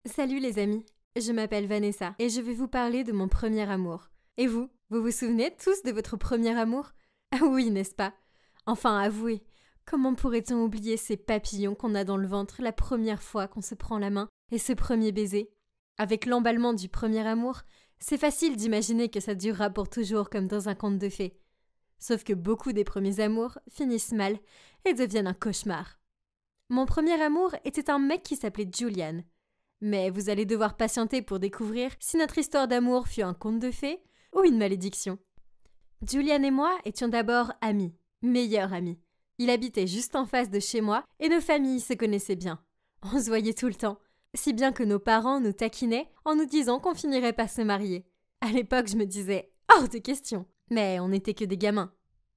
Salut les amis, je m'appelle Vanessa et je vais vous parler de mon premier amour. Et vous vous souvenez tous de votre premier amour? Ah oui, n'est-ce pas? Enfin, avouez, comment pourrait-on oublier ces papillons qu'on a dans le ventre la première fois qu'on se prend la main et ce premier baiser? Avec l'emballement du premier amour, c'est facile d'imaginer que ça durera pour toujours comme dans un conte de fées. Sauf que beaucoup des premiers amours finissent mal et deviennent un cauchemar. Mon premier amour était un mec qui s'appelait Julian. Mais vous allez devoir patienter pour découvrir si notre histoire d'amour fut un conte de fées ou une malédiction. Julian et moi étions d'abord amis, meilleurs amis. Il habitait juste en face de chez moi et nos familles se connaissaient bien. On se voyait tout le temps, si bien que nos parents nous taquinaient en nous disant qu'on finirait par se marier. À l'époque, je me disais « hors de question !» Mais on n'était que des gamins.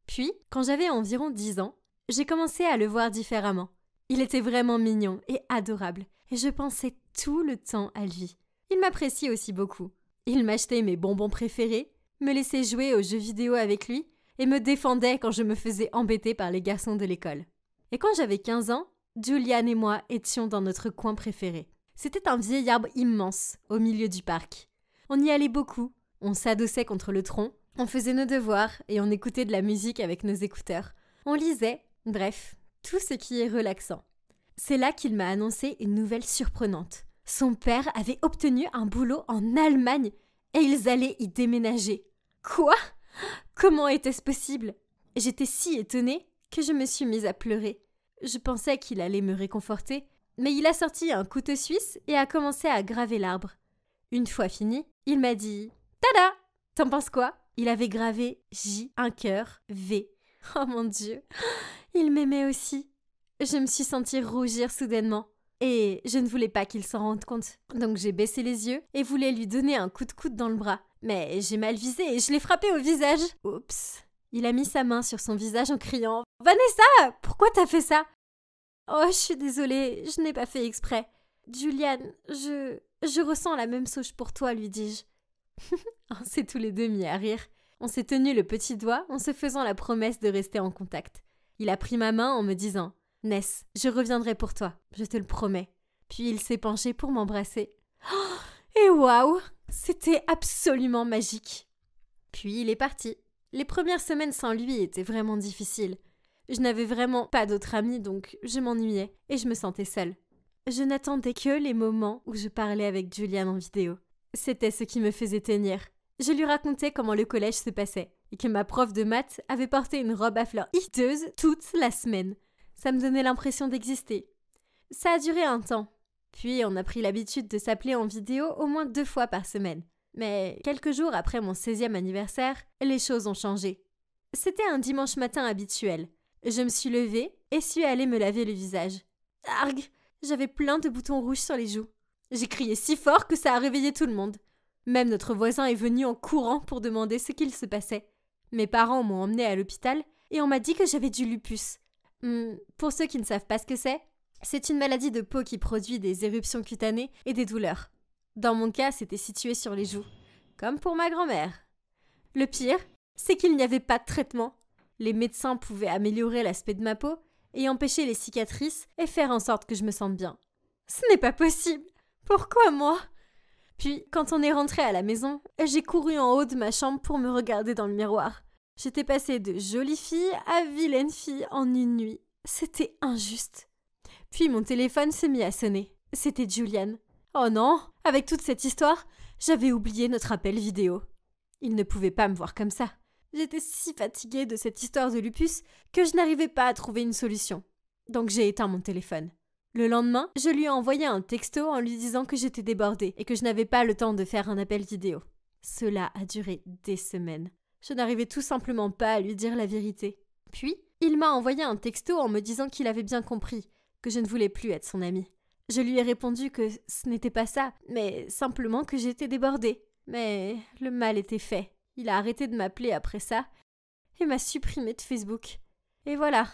Puis, quand j'avais environ 10 ans, j'ai commencé à le voir différemment. Il était vraiment mignon et adorable, et je pensais tout le temps à lui. Il m'appréciait aussi beaucoup. Il m'achetait mes bonbons préférés, me laissait jouer aux jeux vidéo avec lui, et me défendait quand je me faisais embêter par les garçons de l'école. Et quand j'avais 15 ans, Julian et moi étions dans notre coin préféré. C'était un vieil arbre immense, au milieu du parc. On y allait beaucoup, on s'adossait contre le tronc, on faisait nos devoirs et on écoutait de la musique avec nos écouteurs. On lisait, bref, tout ce qui est relaxant. C'est là qu'il m'a annoncé une nouvelle surprenante. Son père avait obtenu un boulot en Allemagne et ils allaient y déménager. Quoi? Comment était-ce possible? J'étais si étonnée que je me suis mise à pleurer. Je pensais qu'il allait me réconforter, mais il a sorti un couteau suisse et a commencé à graver l'arbre. Une fois fini, il m'a dit « Tada! T'en penses quoi ?» Il avait gravé J, un cœur, V. Oh mon Dieu, il m'aimait aussi. Je me suis sentie rougir soudainement. Et je ne voulais pas qu'il s'en rende compte. Donc j'ai baissé les yeux et voulais lui donner un coup de coude dans le bras. Mais j'ai mal visé et je l'ai frappé au visage. Oups. Il a mis sa main sur son visage en criant « Vanessa, pourquoi t'as fait ça ?» Oh, je suis désolée, je n'ai pas fait exprès. Julian, je ressens la même chose pour toi, lui dis-je. On s'est tous les deux mis à rire. On s'est tenu le petit doigt en se faisant la promesse de rester en contact. Il a pris ma main en me disant « Ness, je reviendrai pour toi, je te le promets. » Puis il s'est penché pour m'embrasser. Oh, et waouh, c'était absolument magique. Puis il est parti. Les premières semaines sans lui étaient vraiment difficiles. Je n'avais vraiment pas d'autres amis, donc je m'ennuyais et je me sentais seule. Je n'attendais que les moments où je parlais avec Julian en vidéo. C'était ce qui me faisait tenir. Je lui racontais comment le collège se passait et que ma prof de maths avait porté une robe à fleurs hideuse toute la semaine. Ça me donnait l'impression d'exister. Ça a duré un temps. Puis on a pris l'habitude de s'appeler en vidéo au moins 2 fois par semaine. Mais quelques jours après mon 16e anniversaire, les choses ont changé. C'était un dimanche matin habituel. Je me suis levée et suis allée me laver le visage. Arg! J'avais plein de boutons rouges sur les joues. J'ai crié si fort que ça a réveillé tout le monde. Même notre voisin est venu en courant pour demander ce qu'il se passait. Mes parents m'ont emmenée à l'hôpital et on m'a dit que j'avais du lupus. Pour ceux qui ne savent pas ce que c'est une maladie de peau qui produit des éruptions cutanées et des douleurs. Dans mon cas, c'était situé sur les joues, comme pour ma grand-mère. Le pire, c'est qu'il n'y avait pas de traitement. Les médecins pouvaient améliorer l'aspect de ma peau et empêcher les cicatrices et faire en sorte que je me sente bien. Ce n'est pas possible. Pourquoi moi? Puis, quand on est rentré à la maison, j'ai couru en haut de ma chambre pour me regarder dans le miroir. J'étais passée de jolie fille à vilaine fille en une nuit. C'était injuste. Puis mon téléphone s'est mis à sonner. C'était Julian. Oh non, avec toute cette histoire, j'avais oublié notre appel vidéo. Il ne pouvait pas me voir comme ça. J'étais si fatiguée de cette histoire de lupus que je n'arrivais pas à trouver une solution. Donc j'ai éteint mon téléphone. Le lendemain, je lui ai envoyé un texto en lui disant que j'étais débordée et que je n'avais pas le temps de faire un appel vidéo. Cela a duré des semaines. Je n'arrivais tout simplement pas à lui dire la vérité. Puis, il m'a envoyé un texto en me disant qu'il avait bien compris, que je ne voulais plus être son amie. Je lui ai répondu que ce n'était pas ça, mais simplement que j'étais débordée. Mais le mal était fait. Il a arrêté de m'appeler après ça et m'a supprimée de Facebook. Et voilà,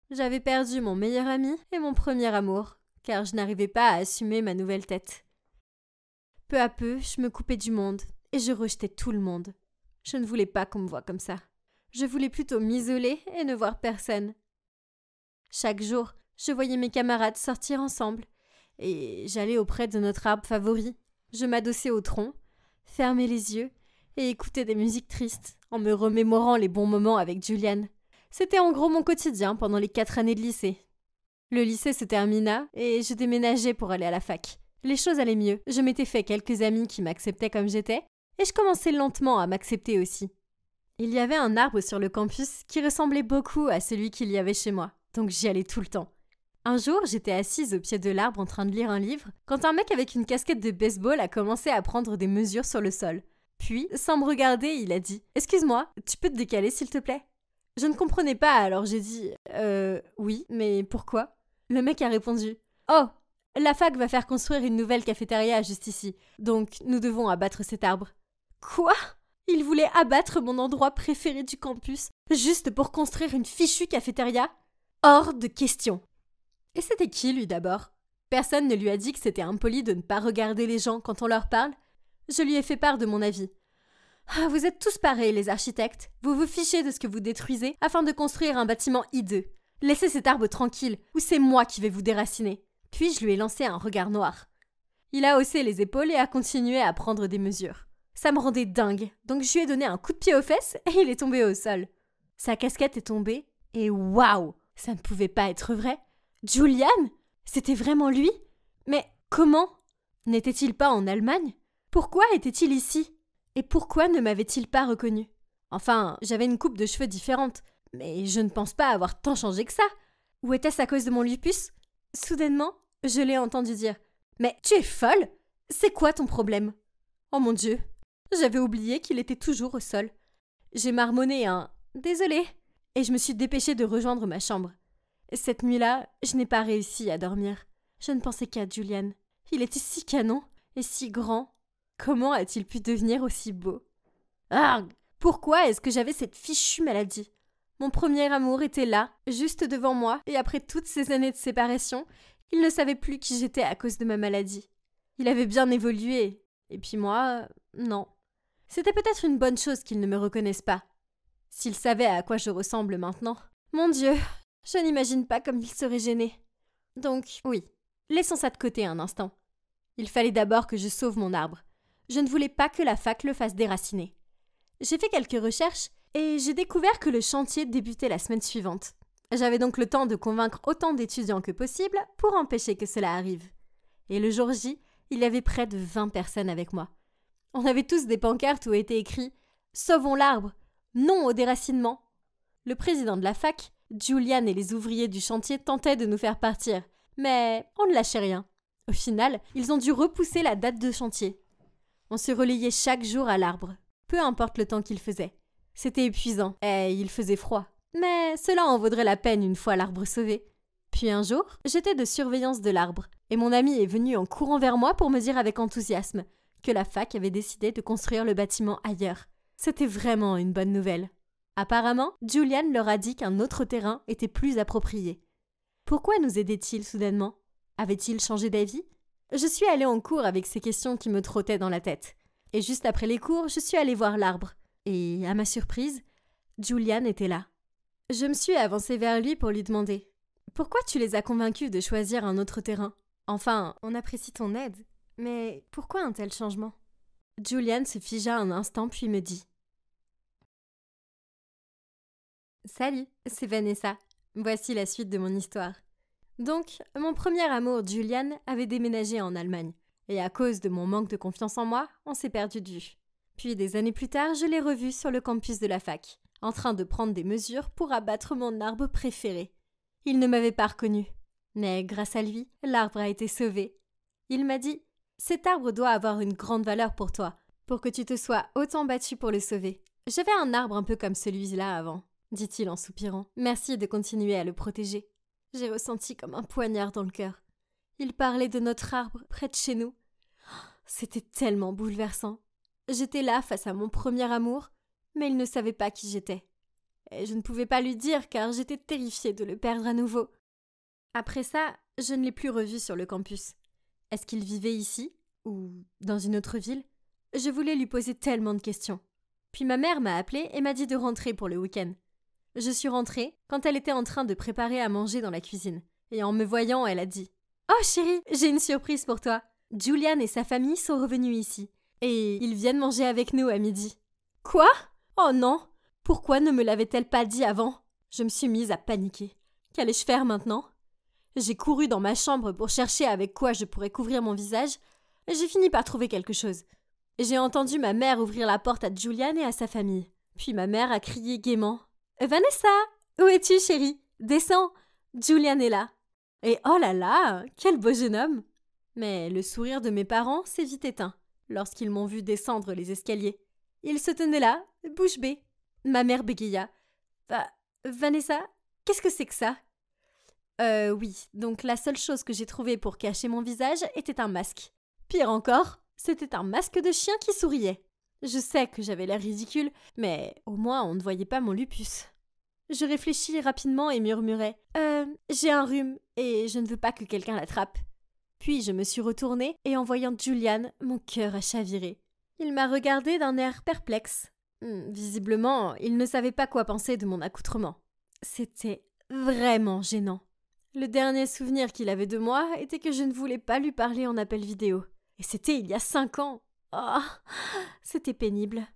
j'avais perdu mon meilleur ami et mon premier amour, car je n'arrivais pas à assumer ma nouvelle tête. Peu à peu, je me coupais du monde et je rejetais tout le monde. Je ne voulais pas qu'on me voie comme ça. Je voulais plutôt m'isoler et ne voir personne. Chaque jour, je voyais mes camarades sortir ensemble et j'allais auprès de notre arbre favori. Je m'adossais au tronc, fermais les yeux et écoutais des musiques tristes en me remémorant les bons moments avec Julian. C'était en gros mon quotidien pendant les 4 années de lycée. Le lycée se termina et je déménageais pour aller à la fac. Les choses allaient mieux, je m'étais fait quelques amis qui m'acceptaient comme j'étais et je commençais lentement à m'accepter aussi. Il y avait un arbre sur le campus qui ressemblait beaucoup à celui qu'il y avait chez moi, donc j'y allais tout le temps. Un jour, j'étais assise au pied de l'arbre en train de lire un livre quand un mec avec une casquette de baseball a commencé à prendre des mesures sur le sol. Puis, sans me regarder, il a dit « Excuse-moi, tu peux te décaler s'il te plaît ?» Je ne comprenais pas, alors j'ai dit « Oui, mais pourquoi ?» Le mec a répondu « Oh, la fac va faire construire une nouvelle cafétéria juste ici, donc nous devons abattre cet arbre. » Quoi ? Il voulait abattre mon endroit préféré du campus juste pour construire une fichue cafétéria ? Hors de question. Et c'était qui, lui, d'abord ? Personne ne lui a dit que c'était impoli de ne pas regarder les gens quand on leur parle. Je lui ai fait part de mon avis. Ah, vous êtes tous pareils, les architectes. Vous vous fichez de ce que vous détruisez afin de construire un bâtiment hideux. Laissez cet arbre tranquille, ou c'est moi qui vais vous déraciner. Puis je lui ai lancé un regard noir. Il a haussé les épaules et a continué à prendre des mesures. Ça me rendait dingue, donc je lui ai donné un coup de pied aux fesses et il est tombé au sol. Sa casquette est tombée et waouh, ça ne pouvait pas être vrai. Julian ? C'était vraiment lui ? Mais comment ? N'était-il pas en Allemagne ? Pourquoi était-il ici ? Et pourquoi ne m'avait-il pas reconnu ? Enfin, j'avais une coupe de cheveux différente, mais je ne pense pas avoir tant changé que ça. Ou était-ce à cause de mon lupus ? Soudainement, je l'ai entendu dire « Mais tu es folle ? C'est quoi ton problème ?» Oh mon Dieu, j'avais oublié qu'il était toujours au sol. J'ai marmonné un « Désolé » et je me suis dépêchée de rejoindre ma chambre. Cette nuit-là, je n'ai pas réussi à dormir. Je ne pensais qu'à Julian. Il était si canon et si grand. Comment a-t-il pu devenir aussi beau ? Arrgh ! Pourquoi est-ce que j'avais cette fichue maladie ? Mon premier amour était là, juste devant moi, et après toutes ces années de séparation, il ne savait plus qui j'étais à cause de ma maladie. Il avait bien évolué, et puis moi, non. C'était peut-être une bonne chose qu'il ne me reconnaisse pas. S'il savait à quoi je ressemble maintenant, mon Dieu, je n'imagine pas comme il serait gêné. Donc, oui, laissons ça de côté un instant. Il fallait d'abord que je sauve mon arbre. Je ne voulais pas que la fac le fasse déraciner. J'ai fait quelques recherches et j'ai découvert que le chantier débutait la semaine suivante. J'avais donc le temps de convaincre autant d'étudiants que possible pour empêcher que cela arrive. Et le jour J, il y avait près de 20 personnes avec moi. On avait tous des pancartes où était écrit « Sauvons l'arbre ! Non au déracinement !» Le président de la fac, Julian et les ouvriers du chantier tentaient de nous faire partir, mais on ne lâchait rien. Au final, ils ont dû repousser la date de chantier. On se relayait chaque jour à l'arbre, peu importe le temps qu'il faisait. C'était épuisant et il faisait froid, mais cela en vaudrait la peine une fois l'arbre sauvé. Puis un jour, j'étais de surveillance de l'arbre et mon ami est venu en courant vers moi pour me dire avec enthousiasme que la fac avait décidé de construire le bâtiment ailleurs. C'était vraiment une bonne nouvelle. Apparemment, Julian leur a dit qu'un autre terrain était plus approprié. Pourquoi nous aidait-il soudainement ? Avait-il changé d'avis ? Je suis allée en cours avec ces questions qui me trottaient dans la tête. Et juste après les cours, je suis allée voir l'arbre. Et, à ma surprise, Julian était là. Je me suis avancée vers lui pour lui demander « Pourquoi tu les as convaincus de choisir un autre terrain ? Enfin, on apprécie ton aide, mais pourquoi un tel changement ?» Julian se figea un instant puis me dit « Salut, c'est Vanessa. Voici la suite de mon histoire. » Donc, mon premier amour, Julian, avait déménagé en Allemagne. Et à cause de mon manque de confiance en moi, on s'est perdu de vue. Puis des années plus tard, je l'ai revu sur le campus de la fac, en train de prendre des mesures pour abattre mon arbre préféré. Il ne m'avait pas reconnu. Mais grâce à lui, l'arbre a été sauvé. Il m'a dit « Cet arbre doit avoir une grande valeur pour toi, pour que tu te sois autant battu pour le sauver. J'avais un arbre un peu comme celui-là avant, dit-il en soupirant. Merci de continuer à le protéger. » J'ai ressenti comme un poignard dans le cœur. Il parlait de notre arbre près de chez nous. C'était tellement bouleversant. J'étais là face à mon premier amour, mais il ne savait pas qui j'étais. Et je ne pouvais pas lui dire car j'étais terrifiée de le perdre à nouveau. Après ça, je ne l'ai plus revu sur le campus. Est-ce qu'il vivait ici ou dans une autre ville ? Je voulais lui poser tellement de questions. Puis ma mère m'a appelée et m'a dit de rentrer pour le week-end. Je suis rentrée quand elle était en train de préparer à manger dans la cuisine. Et en me voyant, elle a dit Oh chérie, j'ai une surprise pour toi. Julian et sa famille sont revenus ici. Et ils viennent manger avec nous à midi. Quoi? Oh non! Pourquoi ne me l'avait-elle pas dit avant? Je me suis mise à paniquer. Qu'allais-je faire maintenant? J'ai couru dans ma chambre pour chercher avec quoi je pourrais couvrir mon visage. J'ai fini par trouver quelque chose. J'ai entendu ma mère ouvrir la porte à Julian et à sa famille. Puis ma mère a crié gaiement. « Vanessa! Où es-tu, chérie? Descends! Julian est là! » Et oh là là! Quel beau jeune homme! Mais le sourire de mes parents s'est vite éteint lorsqu'ils m'ont vu descendre les escaliers. Ils se tenaient là, bouche bée. Ma mère bégaya. Vanessa, qu'est-ce que c'est que ça? Oui, donc la seule chose que j'ai trouvée pour cacher mon visage était un masque. Pire encore, c'était un masque de chien qui souriait. Je sais que j'avais l'air ridicule, mais au moins on ne voyait pas mon lupus. Je réfléchis rapidement et murmurai « J'ai un rhume et je ne veux pas que quelqu'un l'attrape. » Puis je me suis retournée et en voyant Julian, mon cœur a chaviré. Il m'a regardée d'un air perplexe. Visiblement, il ne savait pas quoi penser de mon accoutrement. C'était vraiment gênant. Le dernier souvenir qu'il avait de moi était que je ne voulais pas lui parler en appel vidéo. Et c'était il y a 5 ans. Oh, c'était pénible.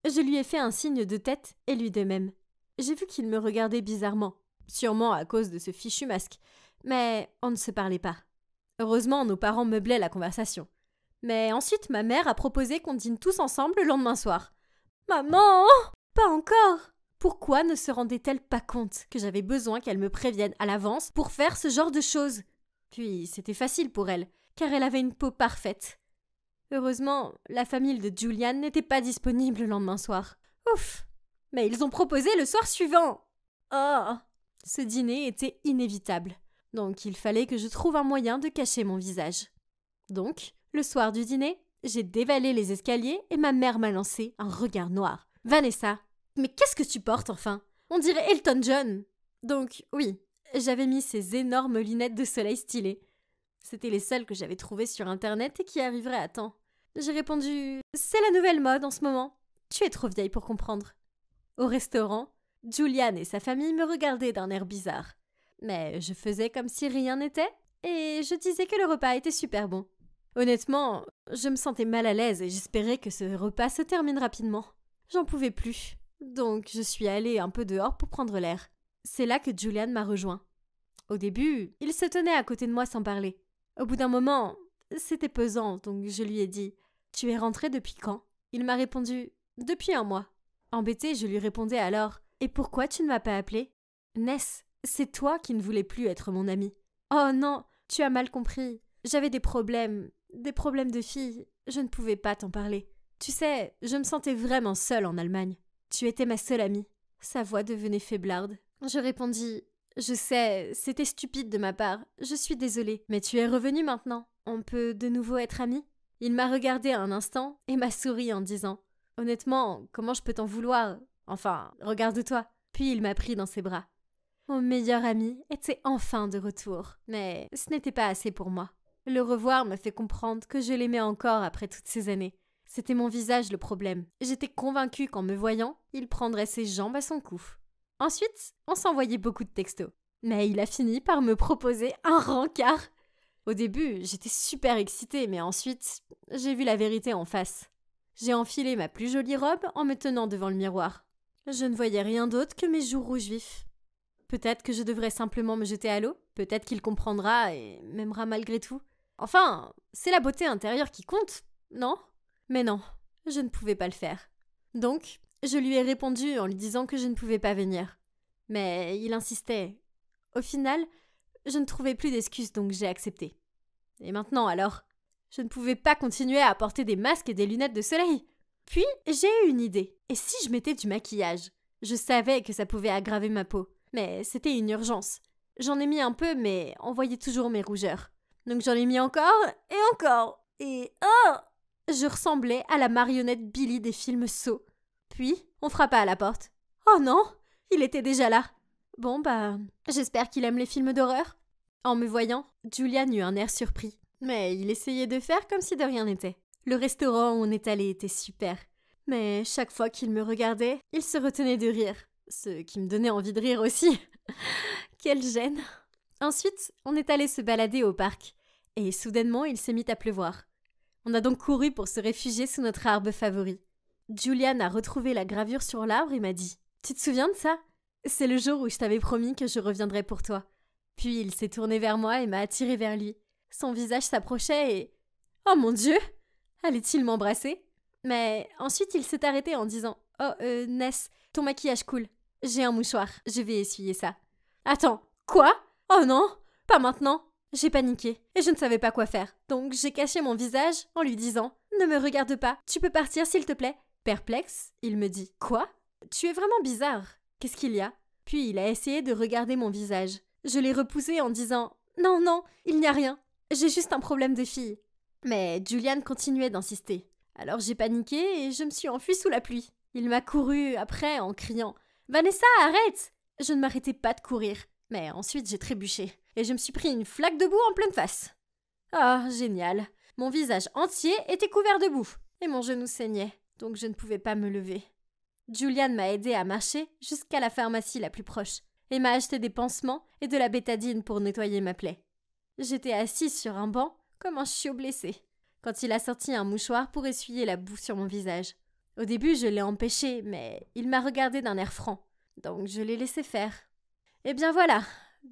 Je lui ai fait un signe de tête et lui de même. J'ai vu qu'il me regardait bizarrement, sûrement à cause de ce fichu masque, mais on ne se parlait pas. Heureusement, nos parents meublaient la conversation. Mais ensuite, ma mère a proposé qu'on dîne tous ensemble le lendemain soir. Maman! Pas encore! Pourquoi ne se rendait-elle pas compte que j'avais besoin qu'elle me prévienne à l'avance pour faire ce genre de choses? Puis c'était facile pour elle, car elle avait une peau parfaite. Heureusement, la famille de Julian n'était pas disponible le lendemain soir. Ouf! Mais ils ont proposé le soir suivant! Oh! Ce dîner était inévitable, donc il fallait que je trouve un moyen de cacher mon visage. Donc, le soir du dîner, j'ai dévalé les escaliers et ma mère m'a lancé un regard noir. « Vanessa, mais qu'est-ce que tu portes enfin? On dirait Elton John !» Donc, oui, j'avais mis ces énormes lunettes de soleil stylées. C'était les seules que j'avais trouvées sur Internet et qui arriveraient à temps. J'ai répondu « C'est la nouvelle mode en ce moment. Tu es trop vieille pour comprendre. » Au restaurant, Julian et sa famille me regardaient d'un air bizarre. Mais je faisais comme si rien n'était et je disais que le repas était super bon. Honnêtement, je me sentais mal à l'aise et j'espérais que ce repas se termine rapidement. J'en pouvais plus, donc je suis allée un peu dehors pour prendre l'air. C'est là que Julian m'a rejoint. Au début, il se tenait à côté de moi sans parler. Au bout d'un moment, c'était pesant, donc je lui ai dit « Tu es rentrée depuis quand ?» Il m'a répondu « Depuis 1 mois. » Embêtée, je lui répondais alors « Et pourquoi tu ne m'as pas appelée ?»« Ness, c'est toi qui ne voulais plus être mon amie. »« Oh non, tu as mal compris. J'avais des problèmes de fille. Je ne pouvais pas t'en parler. Tu sais, je me sentais vraiment seule en Allemagne. Tu étais ma seule amie. » Sa voix devenait faiblarde. Je répondis « Je sais, c'était stupide de ma part. Je suis désolée. Mais tu es revenue maintenant. On peut de nouveau être amis ?» Il m'a regardé un instant et m'a souri en disant « Honnêtement, comment je peux t'en vouloir? Enfin, regarde-toi. » Puis il m'a pris dans ses bras. Mon meilleur ami était enfin de retour. Mais ce n'était pas assez pour moi. Le revoir me fait comprendre que je l'aimais encore après toutes ces années. C'était mon visage le problème. J'étais convaincue qu'en me voyant, il prendrait ses jambes à son cou. Ensuite, on s'envoyait beaucoup de textos. Mais il a fini par me proposer un rencard. Au début, j'étais super excitée, mais ensuite, j'ai vu la vérité en face. J'ai enfilé ma plus jolie robe en me tenant devant le miroir. Je ne voyais rien d'autre que mes joues rouges vifs. Peut-être que je devrais simplement me jeter à l'eau. Peut-être qu'il comprendra et m'aimera malgré tout. Enfin, c'est la beauté intérieure qui compte, non? Mais non, je ne pouvais pas le faire. Donc, je lui ai répondu en lui disant que je ne pouvais pas venir. Mais il insistait. Au final, je ne trouvais plus d'excuses, donc j'ai accepté. Et maintenant alors? Je ne pouvais pas continuer à porter des masques et des lunettes de soleil. Puis, j'ai eu une idée. Et si je mettais du maquillage? Je savais que ça pouvait aggraver ma peau. Mais c'était une urgence. J'en ai mis un peu, mais on voyait toujours mes rougeurs. Donc j'en ai mis encore, et encore. Et oh! Je ressemblais à la marionnette Billy des films Saw. Puis, on frappa à la porte. Oh non! Il était déjà là. Bon j'espère qu'il aime les films d'horreur. En me voyant, Julian eut un air surpris. Mais il essayait de faire comme si de rien n'était. Le restaurant où on est allé était super. Mais chaque fois qu'il me regardait, il se retenait de rire. Ce qui me donnait envie de rire aussi. Quelle gêne! Ensuite, on est allé se balader au parc. Et soudainement, il s'est mis à pleuvoir. On a donc couru pour se réfugier sous notre arbre favori. Julian a retrouvé la gravure sur l'arbre et m'a dit « Tu te souviens de ça? C'est le jour où je t'avais promis que je reviendrais pour toi. » Puis il s'est tourné vers moi et m'a attiré vers lui. Son visage s'approchait et... Oh mon Dieu! Allait-il m'embrasser? Mais ensuite il s'est arrêté en disant « Oh, Ness, ton maquillage coule. J'ai un mouchoir, je vais essuyer ça. » Attends, quoi? Oh non, pas maintenant. J'ai paniqué et je ne savais pas quoi faire. Donc j'ai caché mon visage en lui disant « Ne me regarde pas, tu peux partir s'il te plaît. » Perplexe, il me dit « Quoi? Tu es vraiment bizarre. Qu'est-ce qu'il y a? » Puis il a essayé de regarder mon visage. Je l'ai repoussé en disant « Non, non, il n'y a rien. J'ai juste un problème de fille. » Mais Julian continuait d'insister. Alors j'ai paniqué et je me suis enfuie sous la pluie. Il m'a couru après en criant « Vanessa, arrête !» Je ne m'arrêtais pas de courir. Mais ensuite j'ai trébuché et je me suis pris une flaque de boue en pleine face. Ah, génial. Mon visage entier était couvert de boue et mon genou saignait, donc je ne pouvais pas me lever. Julian m'a aidé à marcher jusqu'à la pharmacie la plus proche et m'a acheté des pansements et de la bétadine pour nettoyer ma plaie. J'étais assise sur un banc comme un chiot blessé quand il a sorti un mouchoir pour essuyer la boue sur mon visage. Au début, je l'ai empêché, mais il m'a regardé d'un air franc, donc je l'ai laissé faire. Et bien voilà,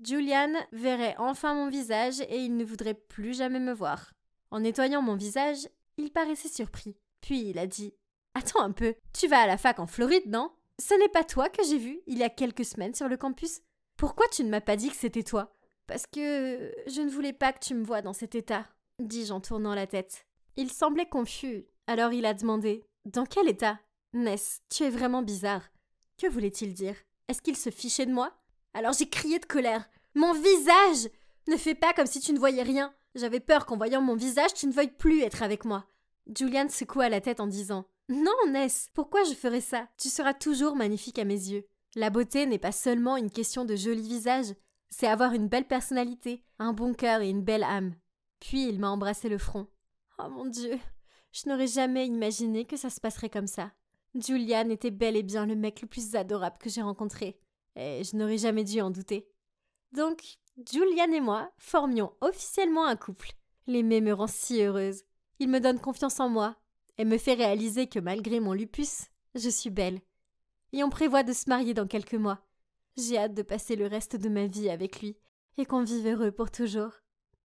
Julian verrait enfin mon visage et il ne voudrait plus jamais me voir. En nettoyant mon visage, il paraissait surpris. Puis il a dit « Attends un peu, tu vas à la fac en Floride, non? Ce n'est pas toi que j'ai vu il y a quelques semaines sur le campus? Pourquoi tu ne m'as pas dit que c'était toi? » « Parce que je ne voulais pas que tu me voies dans cet état, » dis-je en tournant la tête. Il semblait confus, alors il a demandé « Dans quel état? Ness, tu es vraiment bizarre. » Que voulait-il dire? Est-ce qu'il se fichait de moi? Alors j'ai crié de colère. « Mon visage! Ne fais pas comme si tu ne voyais rien. J'avais peur qu'en voyant mon visage, tu ne veuilles plus être avec moi. » Julian secoua la tête en disant « Non, Ness, pourquoi je ferais ça? Tu seras toujours magnifique à mes yeux. La beauté n'est pas seulement une question de joli visage. C'est avoir une belle personnalité, un bon cœur et une belle âme. » Puis il m'a embrassé le front. Oh mon Dieu, je n'aurais jamais imaginé que ça se passerait comme ça. Julian était bel et bien le mec le plus adorable que j'ai rencontré. Et je n'aurais jamais dû en douter. Donc, Julian et moi formions officiellement un couple. L'aimer me rend si heureuse. Il me donne confiance en moi et me fait réaliser que malgré mon lupus, je suis belle. Et on prévoit de se marier dans quelques mois. J'ai hâte de passer le reste de ma vie avec lui et qu'on vive heureux pour toujours.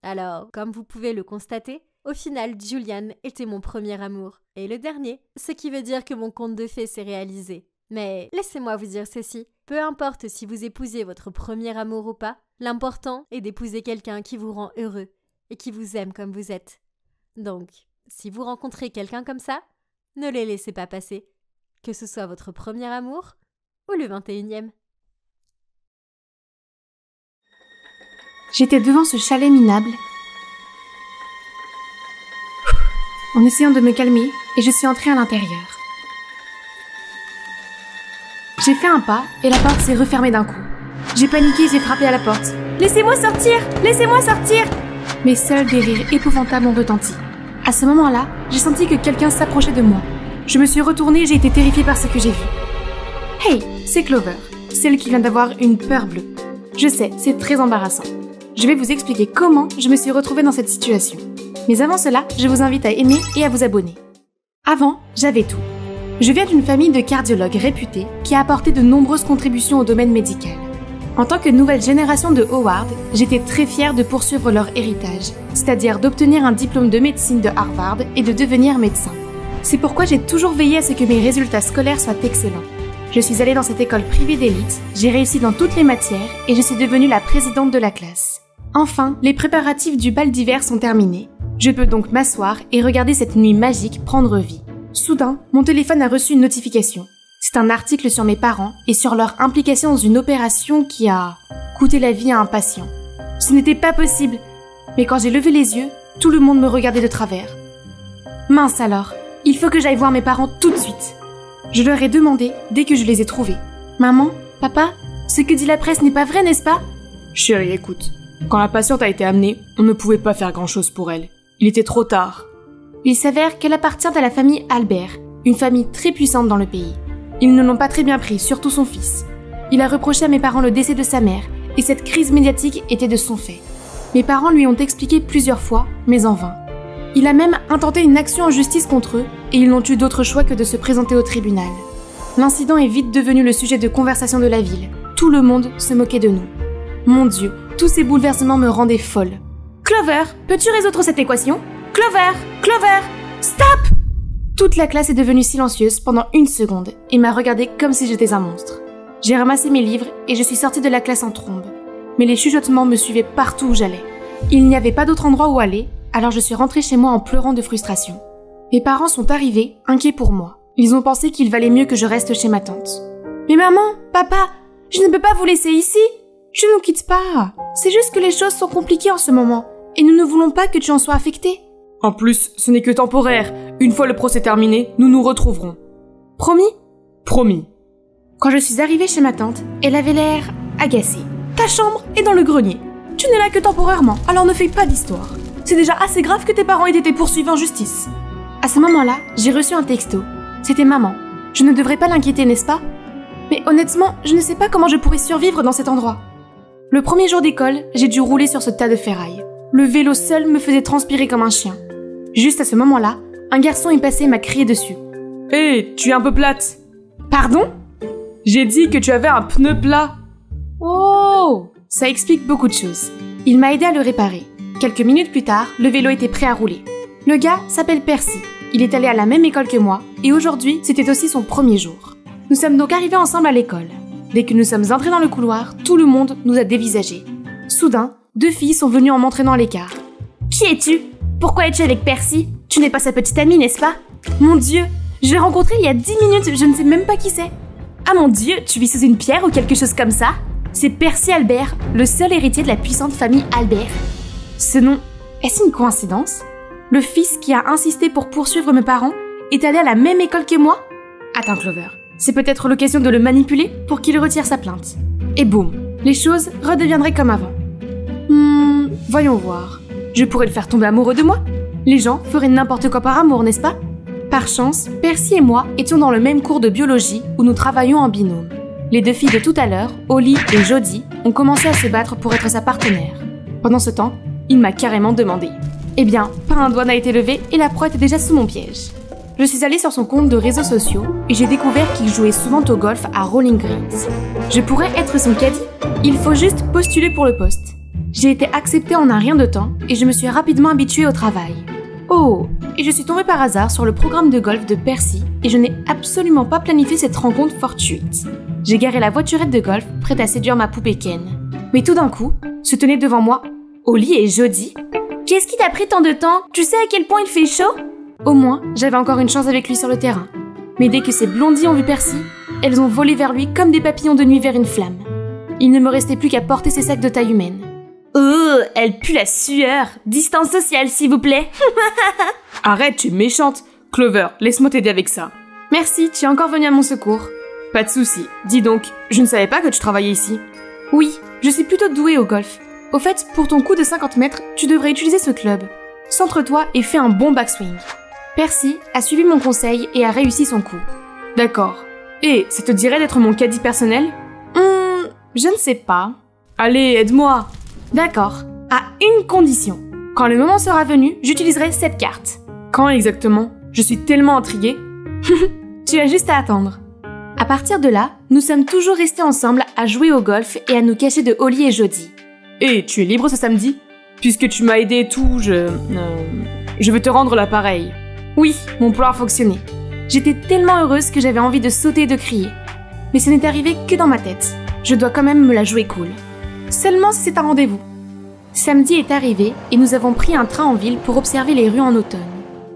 Alors, comme vous pouvez le constater, au final, Julian était mon premier amour et le dernier, ce qui veut dire que mon conte de fées s'est réalisé. Mais laissez-moi vous dire ceci, peu importe si vous épousez votre premier amour ou pas, l'important est d'épouser quelqu'un qui vous rend heureux et qui vous aime comme vous êtes. Donc, si vous rencontrez quelqu'un comme ça, ne les laissez pas passer, que ce soit votre premier amour ou le 21e. J'étais devant ce chalet minable, en essayant de me calmer, et je suis entrée à l'intérieur. J'ai fait un pas, et la porte s'est refermée d'un coup. J'ai paniqué, j'ai frappé à la porte. « Laissez-moi sortir! Laissez-moi sortir !» Mais seuls des rires épouvantables ont retenti. À ce moment-là, j'ai senti que quelqu'un s'approchait de moi. Je me suis retournée et j'ai été terrifiée par ce que j'ai vu. « Hey, c'est Clover, celle qui vient d'avoir une peur bleue. Je sais, c'est très embarrassant. Je vais vous expliquer comment je me suis retrouvée dans cette situation. Mais avant cela, je vous invite à aimer et à vous abonner. Avant, j'avais tout. Je viens d'une famille de cardiologues réputés qui a apporté de nombreuses contributions au domaine médical. En tant que nouvelle génération de Howard, j'étais très fière de poursuivre leur héritage, c'est-à-dire d'obtenir un diplôme de médecine de Harvard et de devenir médecin. C'est pourquoi j'ai toujours veillé à ce que mes résultats scolaires soient excellents. Je suis allée dans cette école privée d'élite, j'ai réussi dans toutes les matières et je suis devenue la présidente de la classe. Enfin, les préparatifs du bal d'hiver sont terminés. Je peux donc m'asseoir et regarder cette nuit magique prendre vie. Soudain, mon téléphone a reçu une notification. C'est un article sur mes parents et sur leur implication dans une opération qui a coûté la vie à un patient. Ce n'était pas possible, mais quand j'ai levé les yeux, tout le monde me regardait de travers. Mince alors, il faut que j'aille voir mes parents tout de suite. Je leur ai demandé dès que je les ai trouvés. Maman, papa, ce que dit la presse n'est pas vrai, n'est-ce pas? Chérie, écoute. Quand la patiente a été amenée, on ne pouvait pas faire grand-chose pour elle. Il était trop tard. Il s'avère qu'elle appartient à la famille Albert, une famille très puissante dans le pays. Ils ne l'ont pas très bien pris, surtout son fils. Il a reproché à mes parents le décès de sa mère et cette crise médiatique était de son fait. Mes parents lui ont expliqué plusieurs fois, mais en vain. Il a même intenté une action en justice contre eux et ils n'ont eu d'autre choix que de se présenter au tribunal. L'incident est vite devenu le sujet de conversation de la ville. Tout le monde se moquait de nous. Mon Dieu, tous ces bouleversements me rendaient folle. Clover, peux-tu résoudre cette équation? Clover, Clover, stop! Toute la classe est devenue silencieuse pendant 1 seconde et m'a regardée comme si j'étais un monstre. J'ai ramassé mes livres et je suis sortie de la classe en trombe. Mais les chuchotements me suivaient partout où j'allais. Il n'y avait pas d'autre endroit où aller, alors je suis rentrée chez moi en pleurant de frustration. Mes parents sont arrivés, inquiets pour moi. Ils ont pensé qu'il valait mieux que je reste chez ma tante. Mais maman, papa, je ne peux pas vous laisser ici. Je ne nous quitte pas. C'est juste que les choses sont compliquées en ce moment et nous ne voulons pas que tu en sois affecté. En plus, ce n'est que temporaire. Une fois le procès terminé, nous nous retrouverons. Promis? Promis. Quand je suis arrivée chez ma tante, elle avait l'air agacée. Ta chambre est dans le grenier. Tu n'es là que temporairement, alors ne fais pas d'histoire. C'est déjà assez grave que tes parents aient été poursuivis en justice. À ce moment-là, j'ai reçu un texto. C'était maman. Je ne devrais pas l'inquiéter, n'est-ce pas? Mais honnêtement, je ne sais pas comment je pourrais survivre dans cet endroit. Le premier jour d'école, j'ai dû rouler sur ce tas de ferraille. Le vélo seul me faisait transpirer comme un chien. Juste à ce moment-là, un garçon est passé et m'a crié dessus. Hé, tu es un peu plate. Pardon? J'ai dit que tu avais un pneu plat. Oh! Ça explique beaucoup de choses. Il m'a aidé à le réparer. Quelques minutes plus tard, le vélo était prêt à rouler. Le gars s'appelle Percy. Il est allé à la même école que moi, et aujourd'hui, c'était aussi son premier jour. Nous sommes donc arrivés ensemble à l'école. Dès que nous sommes entrés dans le couloir, tout le monde nous a dévisagés. Soudain, 2 filles sont venues en m'entraînant à l'écart. Qui es-tu? Pourquoi es-tu avec Percy? Tu n'es pas sa petite amie, n'est-ce pas? Mon Dieu, je l'ai rencontré il y a 10 minutes, je ne sais même pas qui c'est. Ah mon Dieu, tu vis sous une pierre ou quelque chose comme ça? C'est Percy Albert, le seul héritier de la puissante famille Albert. Ce nom, est-ce une coïncidence? Le fils qui a insisté pour poursuivre mes parents est allé à la même école que moi? Attends Clover, c'est peut-être l'occasion de le manipuler pour qu'il retire sa plainte. Et boum, les choses redeviendraient comme avant. Voyons voir. Je pourrais le faire tomber amoureux de moi? Les gens feraient n'importe quoi par amour, n'est-ce pas? Par chance, Percy et moi étions dans le même cours de biologie où nous travaillions en binôme. Les 2 filles de tout à l'heure, Holly et Jodie, ont commencé à se battre pour être sa partenaire. Pendant ce temps, il m'a carrément demandé. Eh bien, pas un doigt n'a été levé et la proie était déjà sous mon piège. Je suis allée sur son compte de réseaux sociaux et j'ai découvert qu'il jouait souvent au golf à Rolling Greens. Je pourrais être son caddie? Il faut juste postuler pour le poste. J'ai été acceptée en un rien de temps et je me suis rapidement habituée au travail. Oh, et je suis tombée par hasard sur le programme de golf de Percy et je n'ai absolument pas planifié cette rencontre fortuite. J'ai garé la voiturette de golf prête à séduire ma poupée Ken. Mais tout d'un coup, se tenaient devant moi Holly et Jodie. Qu'est-ce qui t'a pris tant de temps? Tu sais à quel point il fait chaud? Au moins, j'avais encore une chance avec lui sur le terrain. Mais dès que ces blondies ont vu Percy, elles ont volé vers lui comme des papillons de nuit vers une flamme. Il ne me restait plus qu'à porter ses sacs de taille humaine. Oh, elle pue la sueur. Distance sociale, s'il vous plaît. Arrête, tu es méchante. Clover, laisse-moi t'aider avec ça. Merci, tu es encore venue à mon secours. Pas de souci. Dis donc, je ne savais pas que tu travaillais ici. Oui, je suis plutôt douée au golf. Au fait, pour ton coup de 50 mètres, tu devrais utiliser ce club. Centre-toi et fais un bon backswing. Percy a suivi mon conseil et a réussi son coup. D'accord. Et ça te dirait d'être mon caddie personnel? Je ne sais pas. Allez, aide-moi. D'accord, à une condition. Quand le moment sera venu, j'utiliserai cette carte. Quand exactement? Je suis tellement intriguée. Tu as juste à attendre. À partir de là, nous sommes toujours restés ensemble à jouer au golf et à nous cacher de Holly et Jodie. Et tu es libre ce samedi? Puisque tu m'as aidé et tout, je vais te rendre l'appareil. Oui, mon plan a fonctionné. J'étais tellement heureuse que j'avais envie de sauter et de crier. Mais ce n'est arrivé que dans ma tête. Je dois quand même me la jouer cool. Seulement si c'est un rendez-vous. Samedi est arrivé et nous avons pris un train en ville pour observer les rues en automne.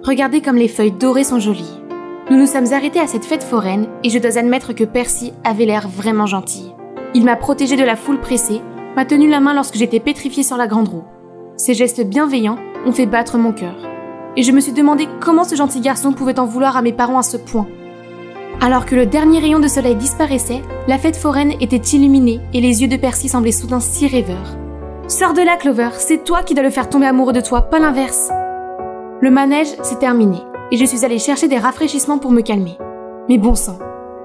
Regardez comme les feuilles dorées sont jolies. Nous nous sommes arrêtés à cette fête foraine et je dois admettre que Percy avait l'air vraiment gentil. Il m'a protégée de la foule pressée, m'a tenu la main lorsque j'étais pétrifiée sur la grande roue. Ces gestes bienveillants ont fait battre mon cœur. Et je me suis demandé comment ce gentil garçon pouvait en vouloir à mes parents à ce point. Alors que le dernier rayon de soleil disparaissait, la fête foraine était illuminée et les yeux de Percy semblaient soudain si rêveurs. « Sors de là, Clover, c'est toi qui dois le faire tomber amoureux de toi, pas l'inverse !» Le manège s'est terminé et je suis allée chercher des rafraîchissements pour me calmer. Mais bon sang,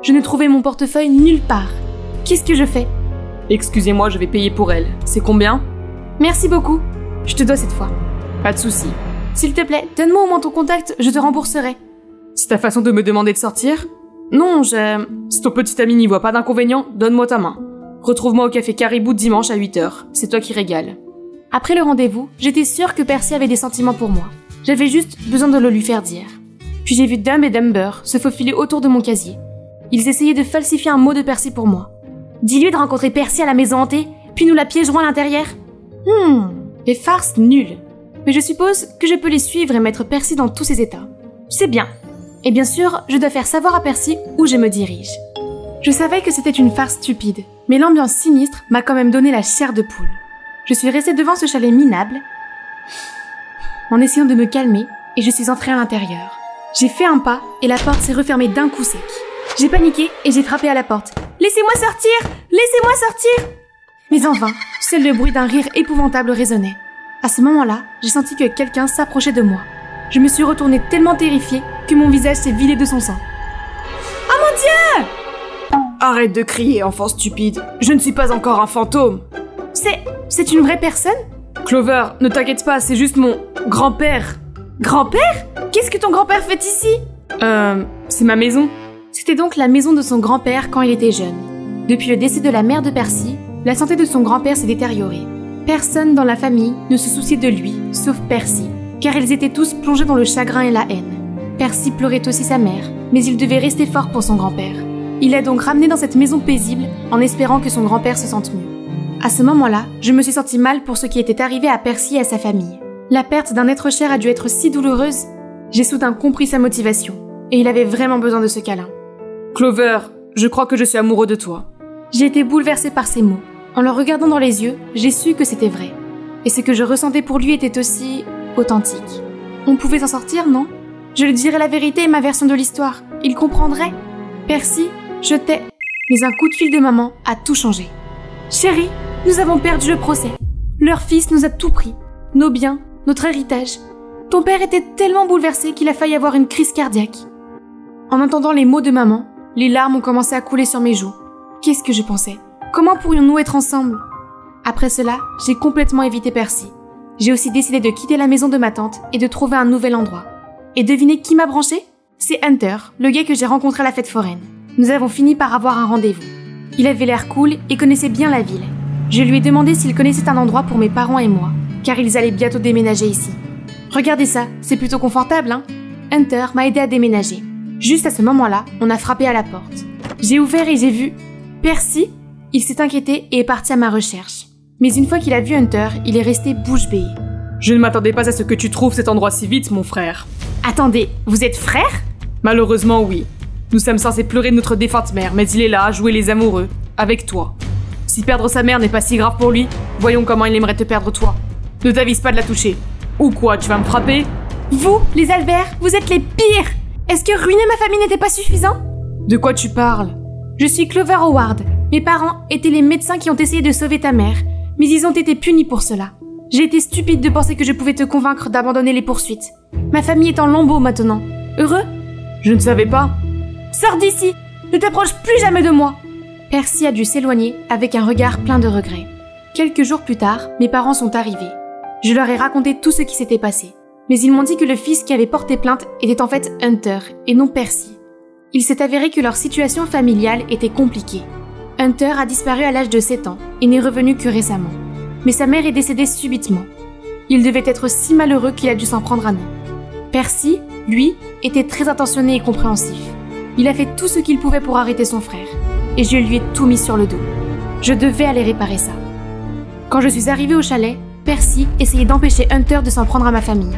je ne trouvais mon portefeuille nulle part. Qu'est-ce que je fais? Excusez-moi, je vais payer pour elle. C'est combien? Merci beaucoup. Je te dois cette fois. Pas de souci. S'il te plaît, donne-moi au moins ton contact, je te rembourserai. C'est ta façon de me demander de sortir? Non, Si ton petit ami n'y voit pas d'inconvénient, donne-moi ta main. Retrouve-moi au café Caribou dimanche à 8h. C'est toi qui régales. Après le rendez-vous, j'étais sûre que Percy avait des sentiments pour moi. J'avais juste besoin de le lui faire dire. Puis j'ai vu Dumb et Dumber se faufiler autour de mon casier. Ils essayaient de falsifier un mot de Percy pour moi. Dis-lui de rencontrer Percy à la maison hantée, puis nous la piégerons à l'intérieur. Des farces nulles. Mais je suppose que je peux les suivre et mettre Percy dans tous ses états. C'est bien. Et bien sûr, je dois faire savoir à Percy où je me dirige. Je savais que c'était une farce stupide, mais l'ambiance sinistre m'a quand même donné la chair de poule. Je suis restée devant ce chalet minable, en essayant de me calmer, et je suis entrée à l'intérieur. J'ai fait un pas, et la porte s'est refermée d'un coup sec. J'ai paniqué, et j'ai frappé à la porte. « Laissez-moi sortir! Laissez-moi sortir !» Mais en vain, seul le bruit d'un rire épouvantable résonnait. À ce moment-là, j'ai senti que quelqu'un s'approchait de moi. Je me suis retournée tellement terrifiée que mon visage s'est vidé de son sang. « Oh mon Dieu !» Arrête de crier, enfant stupide. Je ne suis pas encore un fantôme. C'est une vraie personne? Clover, ne t'inquiète pas, c'est juste mon grand-père. Grand-père? Qu'est-ce que ton grand-père fait ici? C'est ma maison. C'était donc la maison de son grand-père quand il était jeune. Depuis le décès de la mère de Percy, la santé de son grand-père s'est détériorée. Personne dans la famille ne se souciait de lui, sauf Percy, car ils étaient tous plongés dans le chagrin et la haine. Percy pleurait aussi sa mère, mais il devait rester fort pour son grand-père. Il l'a donc ramené dans cette maison paisible en espérant que son grand-père se sente mieux. À ce moment-là, je me suis sentie mal pour ce qui était arrivé à Percy et à sa famille. La perte d'un être cher a dû être si douloureuse. J'ai soudain compris sa motivation, et il avait vraiment besoin de ce câlin. Clover, je crois que je suis amoureux de toi. J'ai été bouleversée par ces mots. En le regardant dans les yeux, j'ai su que c'était vrai. Et ce que je ressentais pour lui était aussi authentique. On pouvait s'en sortir, non? Je lui dirais la vérité et ma version de l'histoire. Il comprendrait. Percy, je t'ai... Mais un coup de fil de maman a tout changé. Chérie, nous avons perdu le procès. Leur fils nous a tout pris. Nos biens, notre héritage. Ton père était tellement bouleversé qu'il a failli avoir une crise cardiaque. En entendant les mots de maman, les larmes ont commencé à couler sur mes joues. Qu'est-ce que je pensais? Comment pourrions-nous être ensemble? Après cela, j'ai complètement évité Percy. J'ai aussi décidé de quitter la maison de ma tante et de trouver un nouvel endroit. Et devinez qui m'a branché? C'est Hunter, le gars que j'ai rencontré à la fête foraine. Nous avons fini par avoir un rendez-vous. Il avait l'air cool et connaissait bien la ville. Je lui ai demandé s'il connaissait un endroit pour mes parents et moi, car ils allaient bientôt déménager ici. Regardez ça, c'est plutôt confortable, hein? Hunter m'a aidé à déménager. Juste à ce moment-là, on a frappé à la porte. J'ai ouvert et j'ai vu Percy. Il s'est inquiété et est parti à ma recherche. Mais une fois qu'il a vu Hunter, il est resté bouche bée. Je ne m'attendais pas à ce que tu trouves cet endroit si vite, mon frère. Attendez, vous êtes frères? Malheureusement, oui. Nous sommes censés pleurer de notre défunte mère, mais il est là à jouer les amoureux, avec toi. Si perdre sa mère n'est pas si grave pour lui, voyons comment il aimerait te perdre toi. Ne t'avise pas de la toucher. Ou quoi, tu vas me frapper? Vous, les Albert, vous êtes les pires! Est-ce que ruiner ma famille n'était pas suffisant? De quoi tu parles? Je suis Clover Howard. Mes parents étaient les médecins qui ont essayé de sauver ta mère, mais ils ont été punis pour cela. J'ai été stupide de penser que je pouvais te convaincre d'abandonner les poursuites. Ma famille est en lambeaux maintenant. Heureux? Je ne savais pas. Sors d'ici! Ne t'approche plus jamais de moi! Percy a dû s'éloigner avec un regard plein de regrets. Quelques jours plus tard, mes parents sont arrivés. Je leur ai raconté tout ce qui s'était passé. Mais ils m'ont dit que le fils qui avait porté plainte était en fait Hunter et non Percy. Il s'est avéré que leur situation familiale était compliquée. Hunter a disparu à l'âge de 7 ans et n'est revenu que récemment. Mais sa mère est décédée subitement. Il devait être si malheureux qu'il a dû s'en prendre à nous. Percy, lui, était très attentionné et compréhensif. Il a fait tout ce qu'il pouvait pour arrêter son frère. Et je lui ai tout mis sur le dos. Je devais aller réparer ça. Quand je suis arrivée au chalet, Percy essayait d'empêcher Hunter de s'en prendre à ma famille.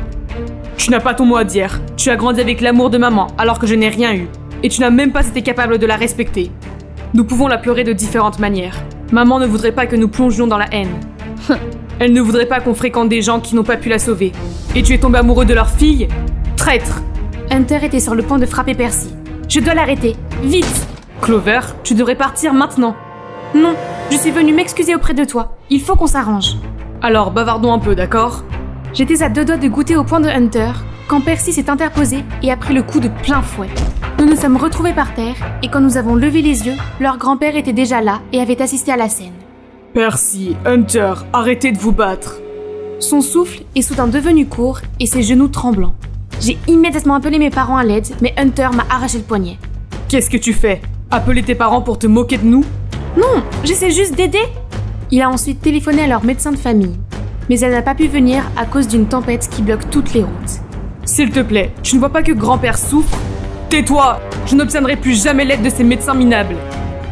Tu n'as pas ton mot à dire. Tu as grandi avec l'amour de maman alors que je n'ai rien eu. Et tu n'as même pas été capable de la respecter. Nous pouvons la pleurer de différentes manières. Maman ne voudrait pas que nous plongions dans la haine. Elle ne voudrait pas qu'on fréquente des gens qui n'ont pas pu la sauver. Et tu es tombé amoureux de leur fille? Traître! Hunter était sur le point de frapper Percy. Je dois l'arrêter. Vite! Clover, tu devrais partir maintenant. Non, je suis venue m'excuser auprès de toi. Il faut qu'on s'arrange. Alors, bavardons un peu, d'accord? J'étais à 2 doigts de goûter au poing de Hunter quand Percy s'est interposé et a pris le coup de plein fouet. Nous nous sommes retrouvés par terre et quand nous avons levé les yeux, leur grand-père était déjà là et avait assisté à la scène. Percy, Hunter, arrêtez de vous battre. Son souffle est soudain devenu court et ses genoux tremblants. J'ai immédiatement appelé mes parents à l'aide, mais Hunter m'a arraché le poignet. Qu'est-ce que tu fais? Appeler tes parents pour te moquer de nous? Non, j'essaie juste d'aider. Il a ensuite téléphoné à leur médecin de famille, mais elle n'a pas pu venir à cause d'une tempête qui bloque toutes les routes. S'il te plaît, tu ne vois pas que grand-père souffre? Tais-toi! Je n'obtiendrai plus jamais l'aide de ces médecins minables.